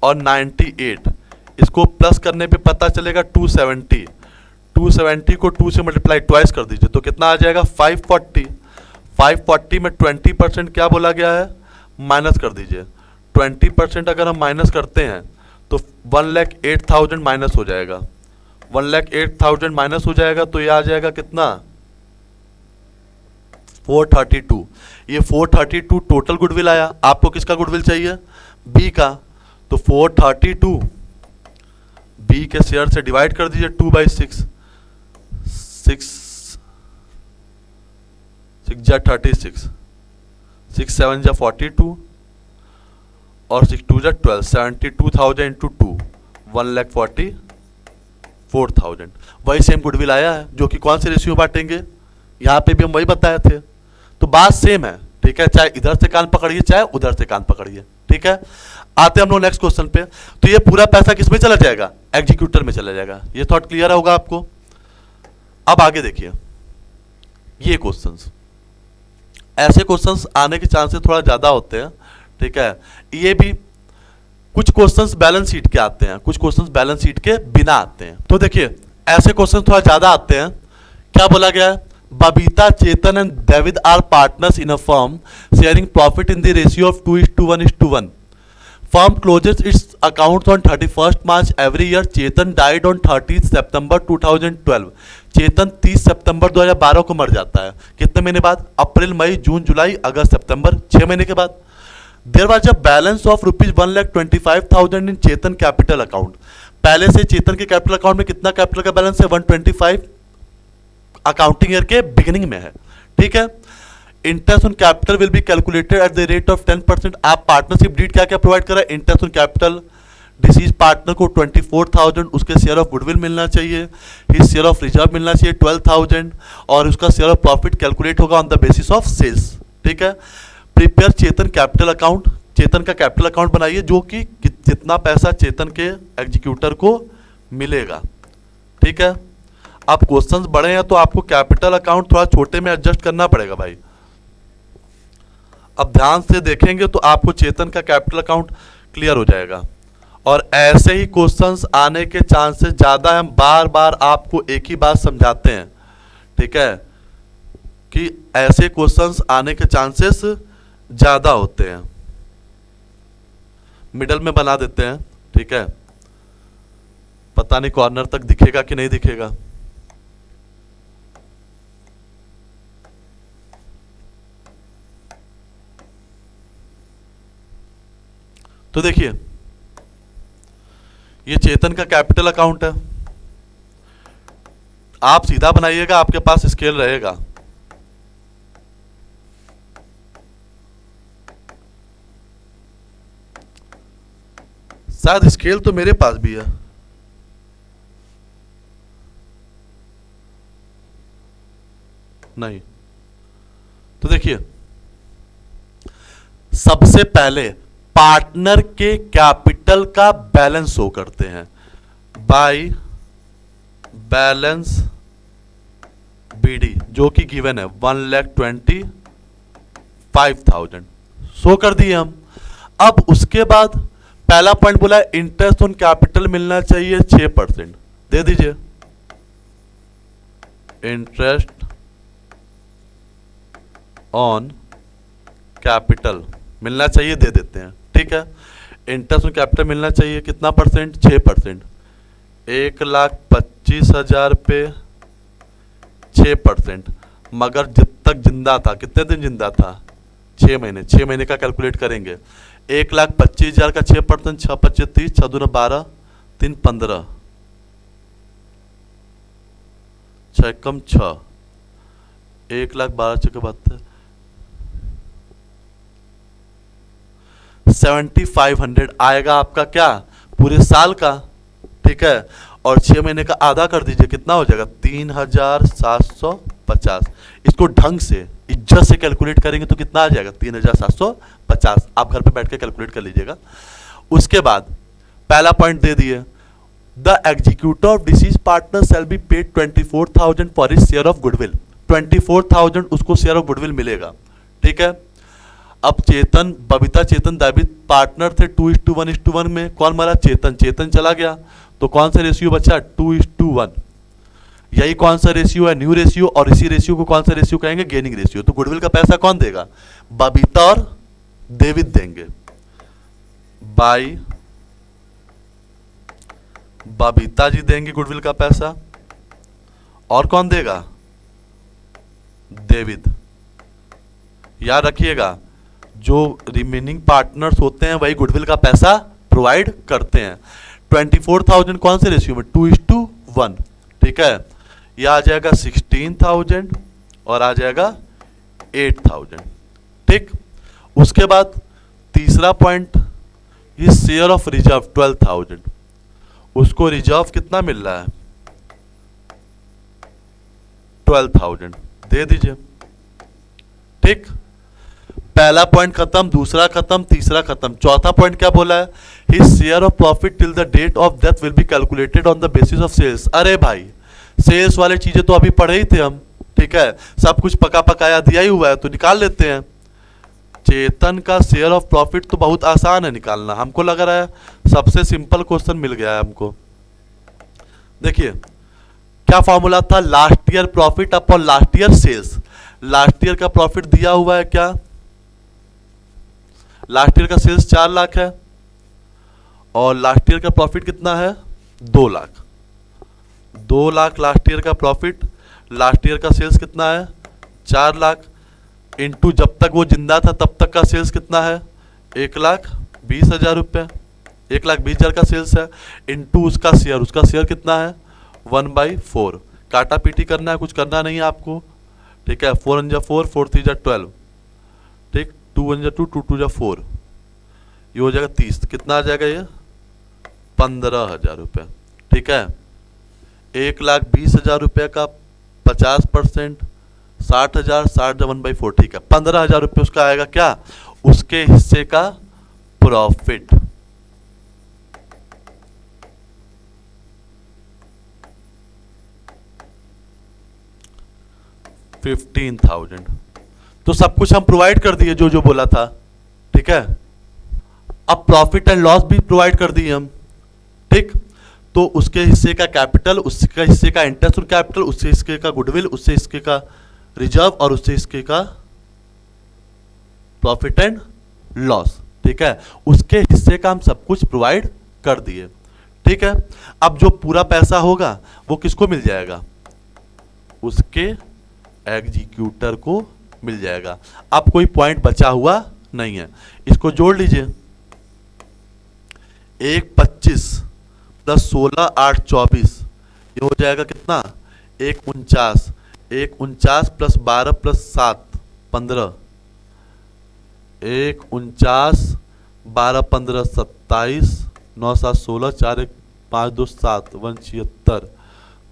और 98, इसको प्लस करने पे पता चलेगा 270, 270 को 2 से मल्टीप्लाई ट्वाइस कर दीजिए तो कितना आ जाएगा? 540, 540 में 20% क्या बोला गया है? माइनस कर दीजिए, 20% अगर हम माइनस करते हैं तो 1,08,000 माइनस हो जाएगा, 1,08,000 माइनस हो जाएगा तो ये आ जाएगा कितना? 432। ये 432 टोटल गुडविल आया। आपको किसका गुडविल चाहिए? बी का, तो 432 बी के शेयर से डिवाइड कर दीजिए 2/6, 6 जा 36, 6 7 जा 42 और 6 2 जा 12, 72,000 इंटू 2, 1,44,000। वही सेम गुडविल आया है जो कि कौन से रेशियो बांटेंगे, यहाँ पे भी हम वही बताए थे, तो बात सेम है। ठीक है, चाहे इधर से कान पकड़िए चाहे उधर से कान पकड़िए। ठीक है, आते हैं हम लोग नेक्स्ट क्वेश्चन पे। तो ये पूरा पैसा किस में चला जाएगा? एग्जीक्यूटर में चला जाएगा। ये थॉट क्लियर होगा आपको। अब आगे देखिए, ये क्वेश्चंस, ऐसे क्वेश्चंस आने के चांसेस थोड़ा ज्यादा होते हैं। ठीक है, ये भी कुछ क्वेश्चंस बैलेंस शीट के आते हैं, कुछ क्वेश्चंस बैलेंस शीट के बिना आते हैं। तो देखिए ऐसे क्वेश्चन थोड़ा ज्यादा आते हैं। क्या बोला गया है? Babita, Chetan and David are partners in a firm sharing profit in the ratio of 2:1:1. Firm closes its accounts on 31st March every year. Chetan died on 30th September 2012. चेतन 30 सितंबर 2012 को मर जाता है। कितने महीने बाद? अप्रैल, मई, जून, जुलाई, अगस्त, सितंबर, 6 महीने के बाद। There was a balance of ₹1,25,000 in Chetan capital account. पहले से चेतन के कैपिटल अकाउंट में कितना कैपिटल का बैलेंस है? 125 अकाउंटिंग ईयर के बिगिनिंग में है। ठीक है, interest on capital will be calculated at the rate of 10%। आप पार्टनरशिप डीड क्या क्या प्रोवाइड कर रहे हैं? Interest on capital, disease partner को 24,000, उसके शेयर ऑफ गुडविल मिलना चाहिए, हिज शेयर ऑफ रिजर्व मिलना चाहिए 12,000 और उसका शेयर ऑफ प्रॉफिट कैलकुलेट होगा on the basis of sales. ठीक है, prepare Chetan capital account, Chetan का कैपिटल अकाउंट बनाइए जो कि जितना पैसा चेतन के एग्जीक्यूटर को मिलेगा। ठीक है, अब क्वेश्चंस बड़े हैं तो आपको कैपिटल अकाउंट थोड़ा छोटे में एडजस्ट करना पड़ेगा भाई। अब ध्यान से देखेंगे तो आपको चेतन का कैपिटल अकाउंट क्लियर हो जाएगा और ऐसे ही क्वेश्चंस आने के चांसेस ज़्यादा हैं। हम बार बार आपको एक ही बात समझाते हैं, ठीक है, कि ऐसे क्वेश्चंस आने के चांसेस ज़्यादा होते हैं। मिडल में बना देते हैं, ठीक है, पता नहीं कॉर्नर तक दिखेगा कि नहीं दिखेगा। तो देखिए, ये चेतन का कैपिटल अकाउंट है। आप सीधा बनाइएगा, आपके पास स्केल रहेगा। शायद स्केल तो मेरे पास भी है। नहीं, तो देखिए, सबसे पहले पार्टनर के कैपिटल का बैलेंस शो करते हैं बाय बैलेंस बीडी, जो कि गिवन है 1,25,000 शो कर दिए हम। अब उसके बाद पहला पॉइंट बोला है इंटरेस्ट ऑन कैपिटल मिलना चाहिए 6%, दे दीजिए। इंटरेस्ट ऑन कैपिटल मिलना चाहिए, दे देते हैं, ठीक है। इंटरेस्ट ऑन कैपिटल मिलना चाहिए कितना परसेंट? 6%। 1,25,000 पे 6%, मगर जब तक जिंदा था, कितने दिन जिंदा था? 6 महीने। 6 महीने का कैलकुलेट करेंगे। 1,25,000 का 6%, 6 25 30, 6 दूना 12, 3 15, 6 कम 6, 1,12,000 के बाद 7,500 आएगा आपका, क्या पूरे साल का, ठीक है। और 6 महीने का आधा कर दीजिए, कितना हो जाएगा? 3,750। इसको ढंग से इज्जत से कैलकुलेट करेंगे तो कितना आ जाएगा? 3,750। आप घर पे बैठ के कैलकुलेट कर लीजिएगा। उसके बाद पहला पॉइंट दे दिए, the executive of disease partner shall be paid 24,000 for his share of goodwill. 24,000 उसको शेयर ऑफ गुडविल मिलेगा, ठीक है। अब चेतन, बबीता चेतन दाविद पार्टनर थे 2:1:1 में। कौन मरा? चेतन। चेतन चला गया तो कौन सा रेशियो बचा? 2:1। यही कौन सा रेशियो है? New ratio. और इसी रेशियो को कौन सा रेशियो कहेंगे? Gaining ratio. तो गुडविल का पैसा कौन देगा? बबीता और डेविड देंगे। बाई बबीता जी देंगे गुडविल का पैसा, और कौन देगा? डेविड। याद रखिएगा, जो रिमेनिंग पार्टनर्स होते हैं वही गुडविल का पैसा प्रोवाइड करते हैं। 24,000 कौन से रेशियो में? 2:1, ठीक है। यह आ जाएगा 16,000 और आ जाएगा 8,000, ठीक। उसके बाद तीसरा पॉइंट, ये शेयर ऑफ रिजर्व 12,000, उसको रिजर्व कितना मिल रहा है? 12,000 दे दीजिए, ठीक। पहला पॉइंट खत्म, दूसरा खत्म, तीसरा खत्म। चौथा पॉइंट क्या बोला है? His share of profit till the date of death will be calculated on the basis of sales. अरे भाई, सेल्स वाले चीजें तो अभी पढ़े ही थे हम, ठीक है, सब कुछ पका पकाया दिया ही हुआ है, तो निकाल लेते हैं। चेतन का शेयर ऑफ प्रॉफिट तो बहुत आसान है निकालना, हमको लग रहा है सबसे सिंपल क्वेश्चन मिल गया है हमको। देखिए क्या फॉर्मूला था? Last year profit upon last year sales. Last year का प्रॉफिट दिया हुआ है क्या? लास्ट ईयर का सेल्स 4 लाख है और लास्ट ईयर का प्रॉफिट कितना है? 2 लाख। 2 लाख लास्ट ईयर का प्रॉफिट, लास्ट ईयर का सेल्स कितना है? 4 लाख, इंटू जब तक वो जिंदा था तब तक का सेल्स कितना है? 1,20,000 रुपये। 1,20,000 का सेल्स है, इंटू उसका शेयर कितना है? 1/4। काटा पीटी करना है, कुछ करना नहीं है आपको, ठीक है। 4 × 4, 4 × 3 = 12, ठीक। 2 × 2, 2 × 4, ये हो जाएगा 30। कितना आ जाएगा ये? 15,000 रुपये, ठीक है। 1,20,000 रुपये का 50%, 60,000, 60 × 1/4, ठीक है। 15,000 रुपये उसका आएगा क्या? उसके हिस्से का प्रॉफिट। $15,000। तो सब कुछ हम प्रोवाइड कर दिए, जो जो बोला था, ठीक है। अब प्रॉफिट एंड लॉस भी प्रोवाइड कर दिए हम, ठीक। तो उसके हिस्से का कैपिटल, उसके हिस्से का इंटरेस्ट ऑन कैपिटल, उससे हिस्से का गुडविल, उससे हिस्से का रिजर्व और उससे हिस्से का प्रॉफिट एंड लॉस। ठीक है, उसके हिस्से का हम सब कुछ प्रोवाइड कर दिए। ठीक है, अब जो पूरा पैसा होगा वो किसको मिल जाएगा? उसके एग्जीक्यूटर को मिल जाएगा। अब कोई पॉइंट बचा हुआ नहीं है, इसको जोड़ लीजिए। 1,25 प्लस 16 8 24, ये हो जाएगा कितना? 1,49। 1,49 प्लस 12 प्लस 7 15, 1,49 12 15 27, 9 7 16, 4 1 5 2 7, 176,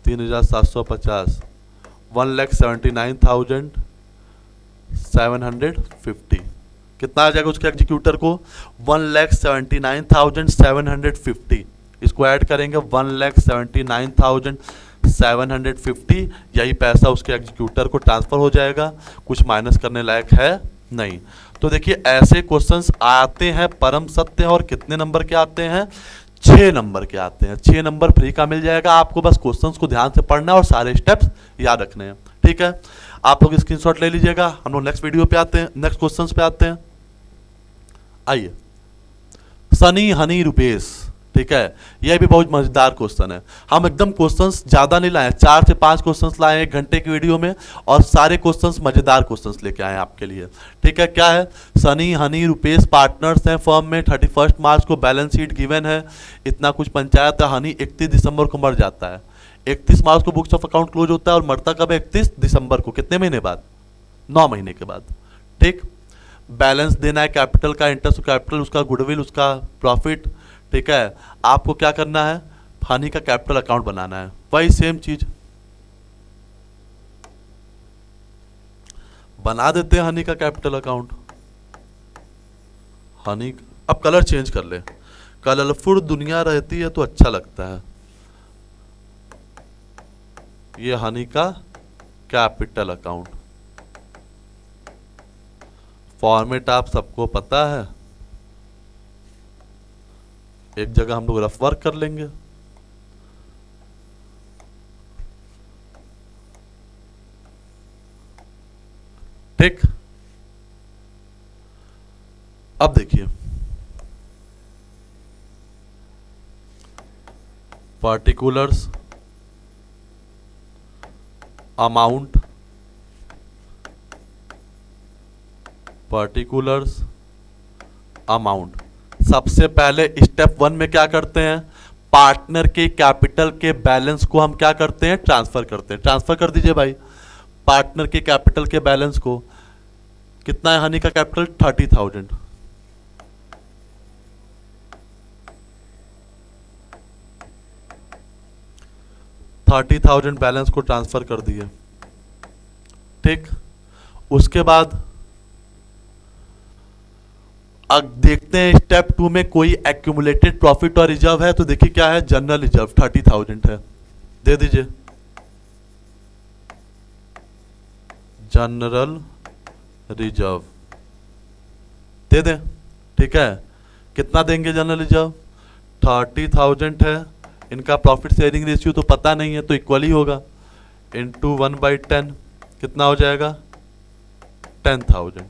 3,750, 1,79,750। कितना आ जाएगा उसके एग्जीक्यूटर को? 1,79,750। इसको ऐड करेंगे 1,79,750, यही पैसा उसके एग्जीक्यूटर को ट्रांसफर हो जाएगा। कुछ माइनस करने लायक है नहीं। तो देखिए ऐसे क्वेश्चंस आते हैं परम सत्य, और कितने नंबर के आते हैं? 6 नंबर के आते हैं। 6 नंबर फ्री का मिल जाएगा आपको, बस क्वेश्चंस को ध्यान से पढ़ना है और सारे स्टेप्स याद रखने हैं। ठीक है, आप लोग स्क्रीनशॉट ले लीजिएगा। हम लोग नेक्स्ट वीडियो पे आते हैं, नेक्स्ट क्वेश्चंस पे आते हैं। आइए, सनी हनी रुपेश। ठीक है, यह भी बहुत मजेदार क्वेश्चन है। हम एकदम क्वेश्चंस ज्यादा नहीं लाए, 4 से 5 क्वेश्चंस लाए 1 घंटे की वीडियो में, और सारे क्वेश्चंस मजेदार क्वेश्चंस लेके आए आपके लिए। ठीक है, क्या है? सनी हनी रुपेश पार्टनर्स हैं फर्म में, 31 मार्च को बैलेंस शीट गिवन है, इतना कुछ पंचायत है। हनी 31 दिसंबर को मर जाता है। 31 मार्च को बुक्स ऑफ अकाउंट क्लोज होता है, और मरता कब है? 31 दिसंबर को। कितने महीने बाद? 9 महीने के बाद। ठीक, बैलेंस देना है कैपिटल का, इंटरेस्ट कैपिटल, उसका गुडविल, उसका प्रॉफिट। ठीक है, आपको क्या करना है? हनी का कैपिटल अकाउंट बनाना है, वही सेम चीज बना देते हैं। हनी का कैपिटल अकाउंट, हनी, अब कलर चेंज कर ले, कलरफुल दुनिया रहती है तो अच्छा लगता है। ये हनी का कैपिटल अकाउंट, फॉर्मेट आप सबको पता है, एक जगह हम लोग रफ वर्क कर लेंगे। ठीक, अब देखिए पार्टिकुलर्स, अमाउंट, पार्टिकुलर्स, अमाउंट। सबसे पहले स्टेप 1 में क्या करते हैं? पार्टनर के कैपिटल के बैलेंस को हम क्या करते हैं? ट्रांसफर करते हैं। ट्रांसफर कर दीजिए भाई पार्टनर के कैपिटल के बैलेंस को। कितना है हनी का कैपिटल? 30,000। $30,000 बैलेंस को ट्रांसफर कर दिए। ठीक, उसके बाद अब देखते हैं स्टेप 2 में कोई एक्यूमुलेटेड प्रॉफिट और रिजर्व है। तो देखिए क्या है? जनरल रिजर्व 30,000 है, दे दीजिए जनरल रिजर्व, दे दें। ठीक है, कितना देंगे जनरल रिजर्व? 30,000 है। इनका प्रॉफिट शेयरिंग रेशियो तो पता नहीं है, तो इक्वल ही होगा, इंटू 1/10 कितना हो जाएगा? 10,000।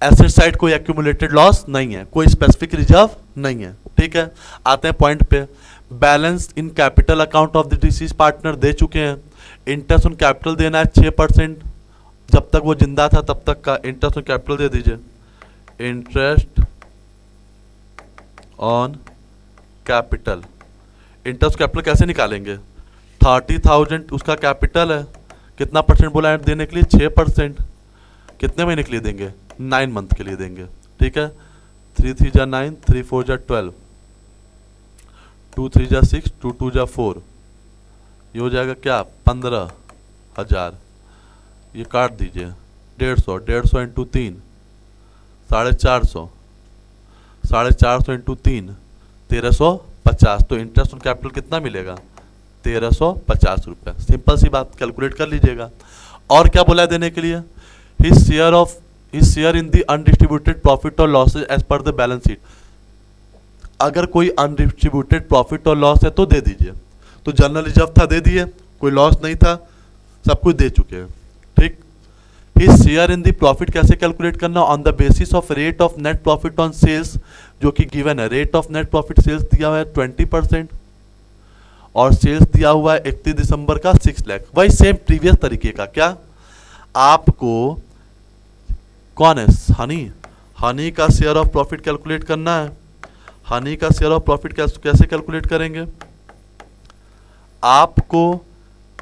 एसेट साइड कोई एक्यूमुलेटेड लॉस नहीं है, कोई स्पेसिफिक रिजर्व नहीं है। ठीक है, आते हैं पॉइंट पे। Balance in capital account of the deceased partner दे चुके हैं। इंटरेस्ट ऑन कैपिटल देना है 6%, जब तक वो जिंदा था तब तक का इंटरेस्ट ऑन कैपिटल दे दीजिए। Interest on capital, interest capital कैसे निकालेंगे? 30,000 उसका कैपिटल है, कितना परसेंट बोला है देने के लिए? 6%। कितने महीने के लिए देंगे? 9 मंथ के लिए देंगे। ठीक है, 3 3 जा 9, 3 4 जा 12, 2 3 जा 6, 2 2 जा 4, ये हो जाएगा क्या? 15,000। ये काट दीजिए, 150, 150 इंटू 3 450, 450 इंटू 3 1350। तो इंटरेस्ट ऑन कैपिटल कितना मिलेगा? 1350 रुपये। सिंपल सी बात, कैलकुलेट कर लीजिएगा। और क्या बोला देने के लिए? His share in the undistributed profit और losses as per the balance sheet. अगर कोई अनडिस्ट्रीब्यूटेड प्रॉफिट और लॉस है तो दे दीजिए। तो जनरल रिजर्व था, दे दिए, कोई लॉस नहीं था, सब कुछ दे चुके हैं, ठीक। His share in the profit कैसे कैलकुलेट करना, on the basis of rate of net profit on sales, जो कि गिवन है। Rate of net profit sales दिया हुआ है 20% और सेल्स दिया हुआ है 31 दिसंबर का 6 लाख। वही सेम प्रीवियस तरीके का। क्या आपको कौन है, हनी का शेयर ऑफ प्रॉफिट कैलकुलेट करना है। हनी का शेयर ऑफ प्रॉफिट कैसे कैलकुलेट करेंगे, आपको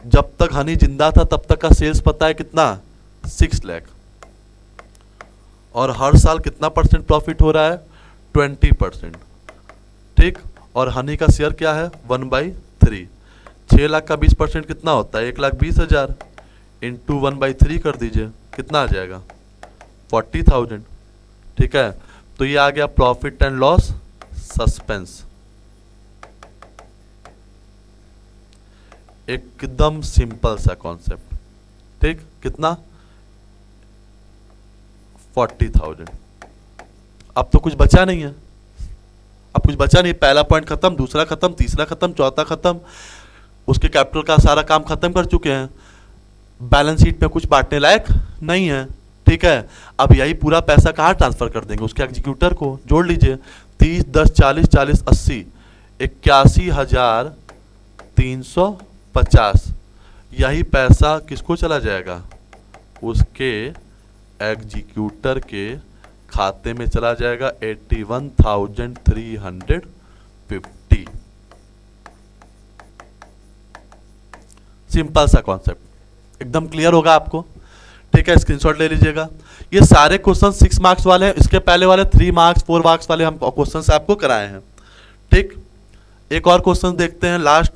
जब तक हनी जिंदा था तब तक का सेल्स पता है कितना, 6 लाख, और हर साल कितना परसेंट प्रॉफिट हो रहा है, 20%, ठीक। और हनी का शेयर क्या है, 1/3। 6 लाख का 20% कितना होता है, 1,20,000 इंटू 1/3 कर दीजिए, कितना आ जाएगा, 40,000, ठीक है। तो ये आ गया प्रॉफिट एंड लॉस सस्पेंस। एकदम सिंपल सा कॉन्सेप्ट, ठीक। कितना, 40,000। अब तो कुछ बचा नहीं है, अब कुछ बचा नहीं। पहला पॉइंट खत्म, दूसरा खत्म, तीसरा खत्म, चौथा खत्म, उसके कैपिटल का सारा काम खत्म कर चुके हैं। बैलेंस शीट में कुछ बांटने लायक नहीं है, ठीक है। अब यही पूरा पैसा कहाँ ट्रांसफर कर देंगे, उसके एग्जीक्यूटर को। जोड़ लीजिए, 30, 10, 40, 40, 80, 81,350। यही पैसा किसको चला जाएगा, उसके एग्जीक्यूटर के खाते में चला जाएगा, 81,350। सिंपल सा कॉन्सेप्ट, एकदम क्लियर होगा आपको, ठीक है। स्क्रीनशॉट ले लीजिएगा। ये सारे क्वेश्चन 6 मार्क्स वाले हैं, इसके पहले वाले 3 मार्क्स 4 मार्क्स वाले हम क्वेश्चन आपको कराए हैं, ठीक। एक और क्वेश्चन देखते हैं लास्ट।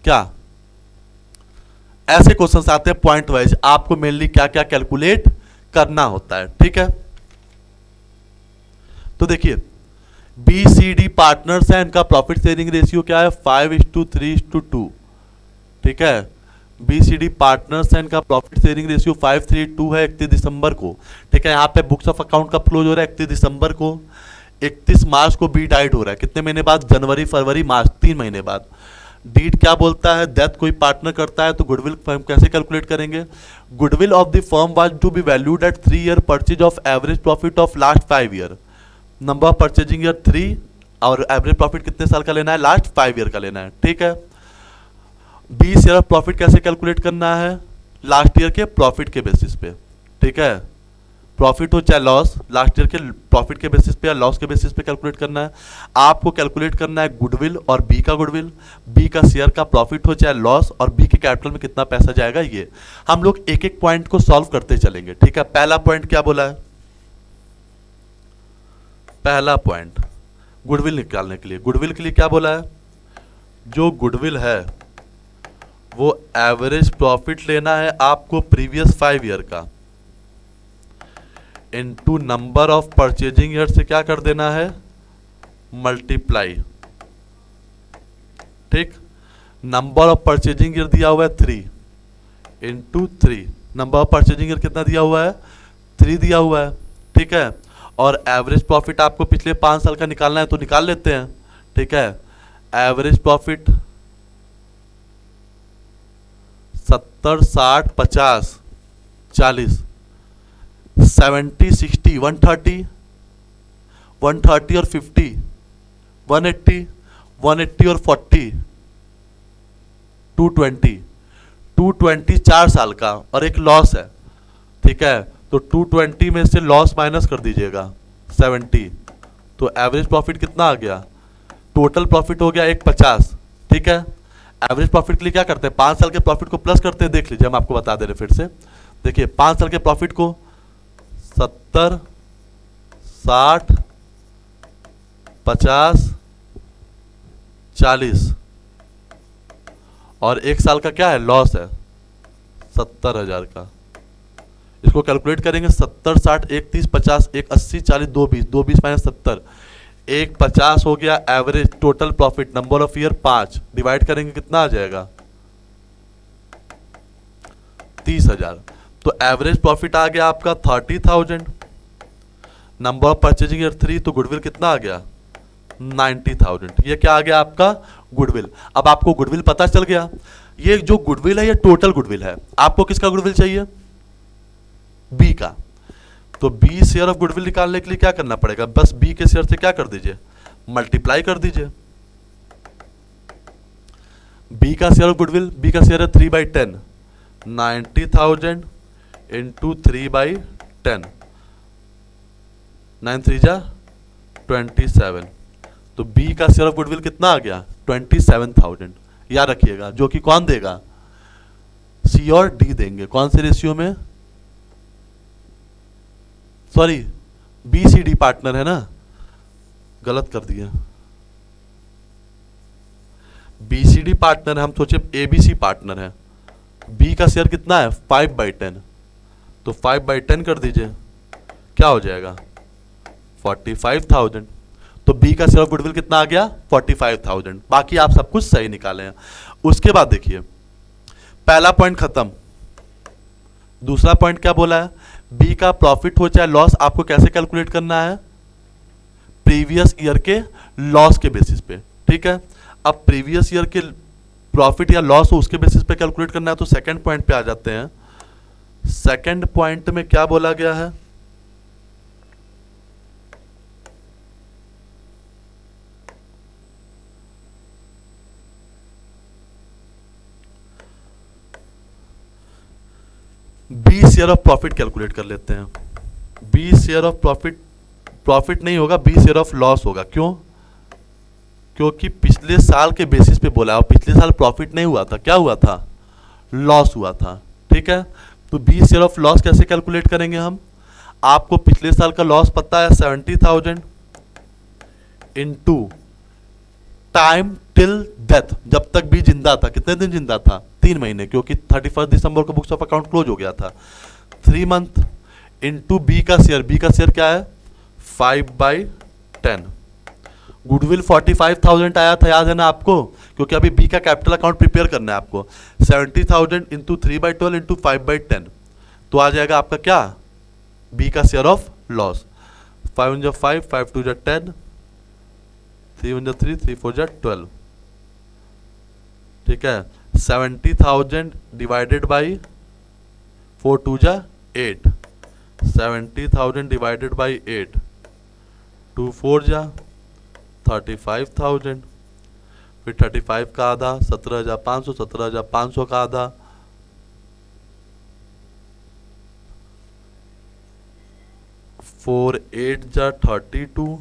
क्या ऐसे क्वेश्चन आते हैं पॉइंट वाइज, आपको मेनली क्या क्या कैलकुलेट करना होता है, ठीक है। तो देखिए, BCD पार्टनर्स है, इनका प्रॉफिट शेयरिंग रेशियो क्या है, 5:3:2, ठीक है। BCD पार्टनर्स है, इनका प्रॉफिट शेयरिंग रेशियो 5:3:2 है 31 दिसंबर को, ठीक है। यहाँ पे बुक्स ऑफ अकाउंट कब क्लोज हो रहा है, 31 दिसंबर को। 31 मार्च को बी डाइट हो रहा है, कितने महीने बाद, जनवरी, फरवरी, मार्च, 3 महीने बाद। डीड क्या बोलता है, डेथ कोई पार्टनर करता है तो गुडविल फर्म कैसे कैलकुलेट करेंगे, goodwill of the firm was to be valued at 3 year purchase of average profit of last 5 year. Number of purchasing year 3 और एवरेज प्रॉफिट कितने साल का लेना है, लास्ट 5 ईयर का लेना है, ठीक है। बी शेयर ऑफ प्रॉफिट कैसे कैलकुलेट करना है, लास्ट ईयर के प्रॉफिट के बेसिस पे, ठीक है। प्रॉफिट हो चाहे लॉस, लास्ट ईयर के प्रॉफिट के बेसिस पे या लॉस के बेसिस पे कैलकुलेट करना है। आपको कैलकुलेट करना है गुडविल और बी का गुडविल, बी का शेयर का प्रॉफिट हो चाहे लॉस, और बी के कैपिटल में कितना पैसा जाएगा। ये हम लोग एक एक पॉइंट को सॉल्व करते चलेंगे, ठीक है। पहला पॉइंट क्या बोला है, पहला पॉइंट गुडविल निकालने के लिए, गुडविल के लिए क्या बोला है, जो गुडविल है वो एवरेज प्रॉफिट लेना है आपको प्रीवियस 5 ईयर का, into number of purchasing year से क्या कर देना है, मल्टीप्लाई, ठीक। नंबर ऑफ परचेजिंग ईयर दिया हुआ है 3 into 3, number of purchasing year कितना दिया हुआ है, 3 दिया हुआ है, ठीक है। और एवरेज प्रॉफिट आपको पिछले 5 साल का निकालना है तो निकाल लेते हैं, ठीक है। एवरेज प्रॉफिट 70, 60, 50, 40, 70, 60, 130, 130 और 50, 180, 180 और 40, 220, 220 4 साल का, और एक लॉस है, ठीक है। तो 220 में से लॉस माइनस कर दीजिएगा 70, तो एवरेज प्रॉफिट कितना आ गया, टोटल प्रॉफिट हो गया 150, ठीक है। एवरेज प्रॉफिट के लिए क्या करते हैं, 5 साल के प्रॉफिट को प्लस करते हैं, देख लीजिए हम आपको बता दे रहे फिर से। देखिए 5 साल के प्रॉफिट को 70, 60, 50, 40, और 1 साल का क्या है, लॉस है 70,000 का। इसको कैलकुलेट करेंगे, 70, 60, 1 30, 50, 1 80, 40, 2 20, 2 20 माइनस 70, 1 50 हो गया average total profit, number of year 5, divide करेंगे कितना आ जाएगा, 30,000। तो एवरेज प्रॉफिट आ गया आपका 30,000। नंबर ऑफ परचेजिंग ईयर 3, तो गुडविल कितना आ गया 90,000। ये क्या आ गया आपका गुडविल। अब आपको गुडविल पता चल गया। ये जो गुडविल है ये टोटल गुडविल है। आपको किसका गुडविल चाहिए, बी का। तो बी शेयर ऑफ गुडविल निकालने के लिए क्या करना पड़ेगा, बस बी के शेयर से क्या कर दीजिए, मल्टीप्लाई कर दीजिए। बी का शेयर ऑफ गुडविल, बी का शेयर है 3/10, 90,000 इंटू 3/10, 9 3 जा 27। तो बी का शेयर ऑफ गुडविल कितना आ गया 27,000। याद रखिएगा, जो कि कौन देगा, सी और डी देंगे। कौन से रेशियो में, sorry B C D partner है ना, गलत कर दिया। बी सी डी पार्टनर है, हम सोचे ए बी सी पार्टनर है। बी का शेयर कितना है 5/10, तो 5/10 कर दीजिए, क्या हो जाएगा 45,000। तो बी का शेयर ऑफ गुडविल कितना आ गया 45,000। बाकी आप सब कुछ सही निकाले हैं। उसके बाद देखिए, पहला पॉइंट खत्म। दूसरा पॉइंट क्या बोला है, बी का प्रॉफिट हो चाहे लॉस, आपको कैसे कैलकुलेट करना है, प्रीवियस ईयर के लॉस के बेसिस पे। ठीक है, अब प्रीवियस ईयर के प्रॉफिट या लॉस हो उसके बेसिस पे कैलकुलेट करना है। तो सेकंड पॉइंट पे आ जाते हैं। सेकंड पॉइंट में क्या बोला गया है, B share of profit calculate कर लेते हैं। B share of profit, profit नहीं होगा, बी शेयर ऑफ लॉस होगा। क्यों, क्योंकि पिछले साल के बेसिस पे बोला है, और पिछले साल प्रॉफिट नहीं हुआ था, क्या हुआ था, लॉस हुआ था। ठीक है, तो बी शेयर ऑफ लॉस कैसे कैलकुलेट करेंगे हम, आपको पिछले साल का लॉस पता है 70,000 इंटू टाइम टिल डेथ, जब तक बी जिंदा था। कितने दिन जिंदा था, 3 महीने, क्योंकि 31 दिसंबर को बुक्स ऑफ अकाउंट क्लोज हो गया था। 3 मंथ इंटू बी का शेयर, बी का शेयर क्या है 5/10। गुडविल 45,000 आया था, याद है ना आपको, क्योंकि अभी बी का कैपिटल अकाउंट प्रिपेयर करना है आपको। 70,000 इंटू 3/12 इंटू 5/10, तो आ जाएगा आपका क्या, बी का शेयर ऑफ लॉस। 5 1 5, 5 2 10, 3 1 3, 3 4 12। ठीक है, 70,000 डिवाइडेड बाई 4 2 8, 70,000 डिवाइडेड बाई 8, 2 4 35,000, फिर 35 का आधा 17,500, 17,500 का आधा 4 8 32,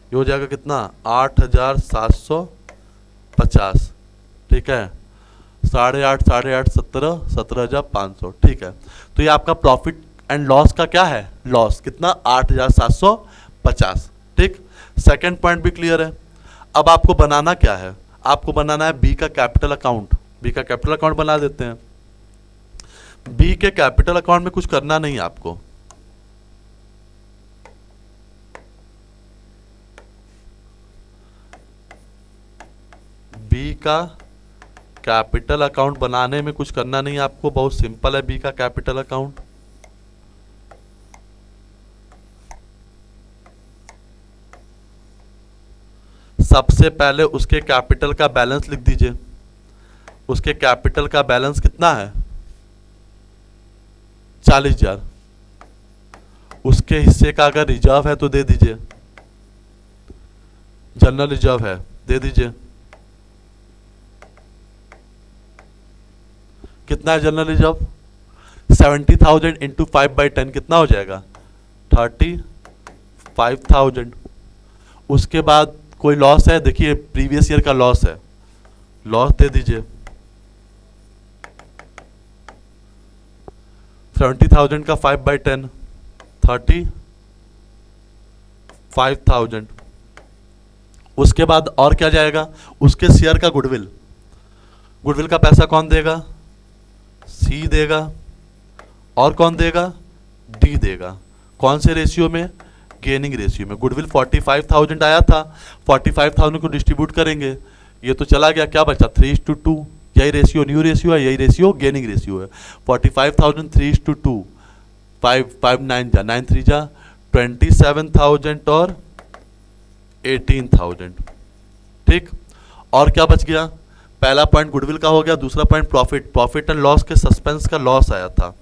ये हो जाएगा कितना 8,750। ठीक है, 8.5 8.5 17, 17,500। ठीक है, तो ये आपका प्रॉफिट एंड लॉस का क्या है, लॉस कितना 8,750। ठीक, सेकंड पॉइंट भी क्लियर है। अब आपको बनाना क्या है, आपको बनाना है बी का कैपिटल अकाउंट। बी का कैपिटल अकाउंट बना देते हैं। बी के कैपिटल अकाउंट में कुछ करना नहीं है आपको, बी का कैपिटल अकाउंट बनाने में कुछ करना नहीं है आपको, बहुत सिंपल है बी का कैपिटल अकाउंट। सबसे पहले उसके कैपिटल का बैलेंस लिख दीजिए। उसके कैपिटल का बैलेंस कितना है 40,000। उसके हिस्से का अगर रिजर्व है तो दे दीजिए, जनरल रिजर्व है दे दीजिए। कितना है जनरल रिजर्व 70,000 इंटू 5/10 कितना हो जाएगा 35,000। उसके बाद कोई लॉस है, देखिए प्रीवियस ईयर का लॉस है, लॉस दे दीजिए 70,000 का 5/10 35,000। उसके बाद और क्या जाएगा, उसके शेयर का गुडविल। गुडविल का पैसा कौन देगा, सी देगा, और कौन देगा, डी देगा। कौन से रेशियो में, गेनिंग रेशियो में। गुडविल 45,000 आया था, 45,000 को डिस्ट्रीब्यूट करेंगे, ये तो चला गया, क्या बचा 3:2। यही रेशियो न्यू रेशियो है, यही रेशियो गेनिंग रेशियो है। 45,000 3:2, 5 9 जा 9 3 जा 27,000 और 18,000। ठीक, और क्या बच गया? पहला पॉइंट गुडविल का हो गया, दूसरा पॉइंट प्रॉफिट एंड लॉस के सस्पेंस का लॉस आया था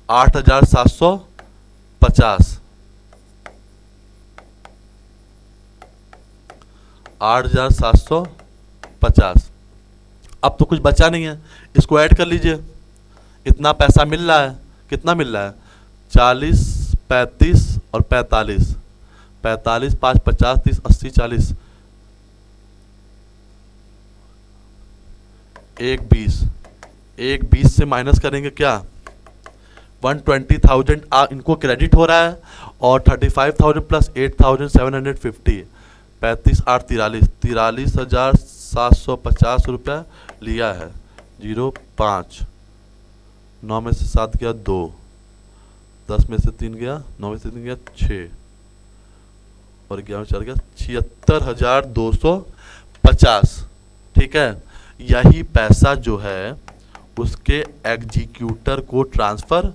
8,750, 8,750। अब तो कुछ बचा नहीं है, इसको ऐड कर लीजिए। इतना पैसा मिल रहा है, कितना मिल रहा है? 40, 35 और 45, 45 5 50 30 80 40, 1 20 से माइनस करेंगे क्या? 120,000 इनको क्रेडिट हो रहा है और 35,000 प्लस 8,750, 35 8 43, 43,750 रुपया लिया है। 0.5, 9 में से 7 गया 2, 10 में से 3 गया, 9 में से 3 गया 6 और 11 में 4 गया 76,250। ठीक है, यही पैसा जो है उसके एग्जीक्यूटर को ट्रांसफर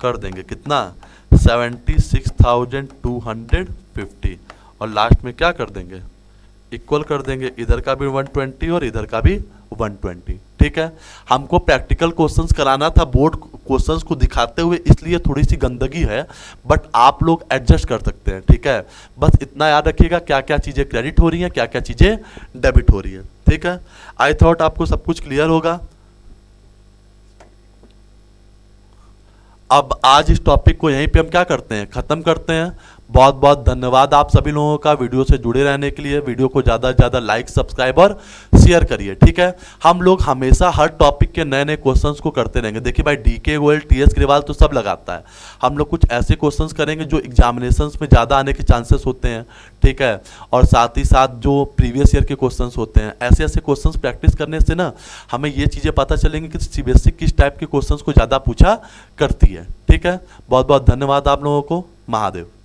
कर देंगे। कितना? 76,250 और लास्ट में क्या कर देंगे? इक्वल कर देंगे, इधर का भी 120 और इधर का भी 120। ठीक है, हमको प्रैक्टिकल क्वेश्चंस कराना था बोर्ड क्वेश्चंस को दिखाते हुए, इसलिए थोड़ी सी गंदगी है, बट आप लोग एडजस्ट कर सकते हैं। ठीक है, बस इतना याद रखिएगा क्या क्या चीज़ें क्रेडिट हो रही हैं, क्या क्या चीज़ें डेबिट हो रही है। ठीक है, आई थॉट आपको सब कुछ क्लियर होगा। अब आज इस टॉपिक को यहीं पे हम क्या करते हैं, ख़त्म करते हैं। बहुत बहुत धन्यवाद आप सभी लोगों का वीडियो से जुड़े रहने के लिए। वीडियो को ज़्यादा से ज़्यादा लाइक, सब्सक्राइब और शेयर करिए। ठीक है, हम लोग हमेशा हर टॉपिक के नए नए क्वेश्चंस को करते रहेंगे। देखिए भाई, डीके गोयल, टीएस ग्रेवाल तो सब लगाता है, हम लोग कुछ ऐसे क्वेश्चंस करेंगे जो एग्जामिनेशंस में ज़्यादा आने के चांसेस होते हैं। ठीक है, और साथ ही साथ जो प्रीवियस ईयर के क्वेश्चंस होते हैं, ऐसे ऐसे क्वेश्चंस प्रैक्टिस करने से ना हमें ये चीज़ें पता चलेंगी कि सीबीएसई किस टाइप के क्वेश्चंस को ज़्यादा पूछा करती है। ठीक है, बहुत बहुत धन्यवाद आप लोगों को। महादेव।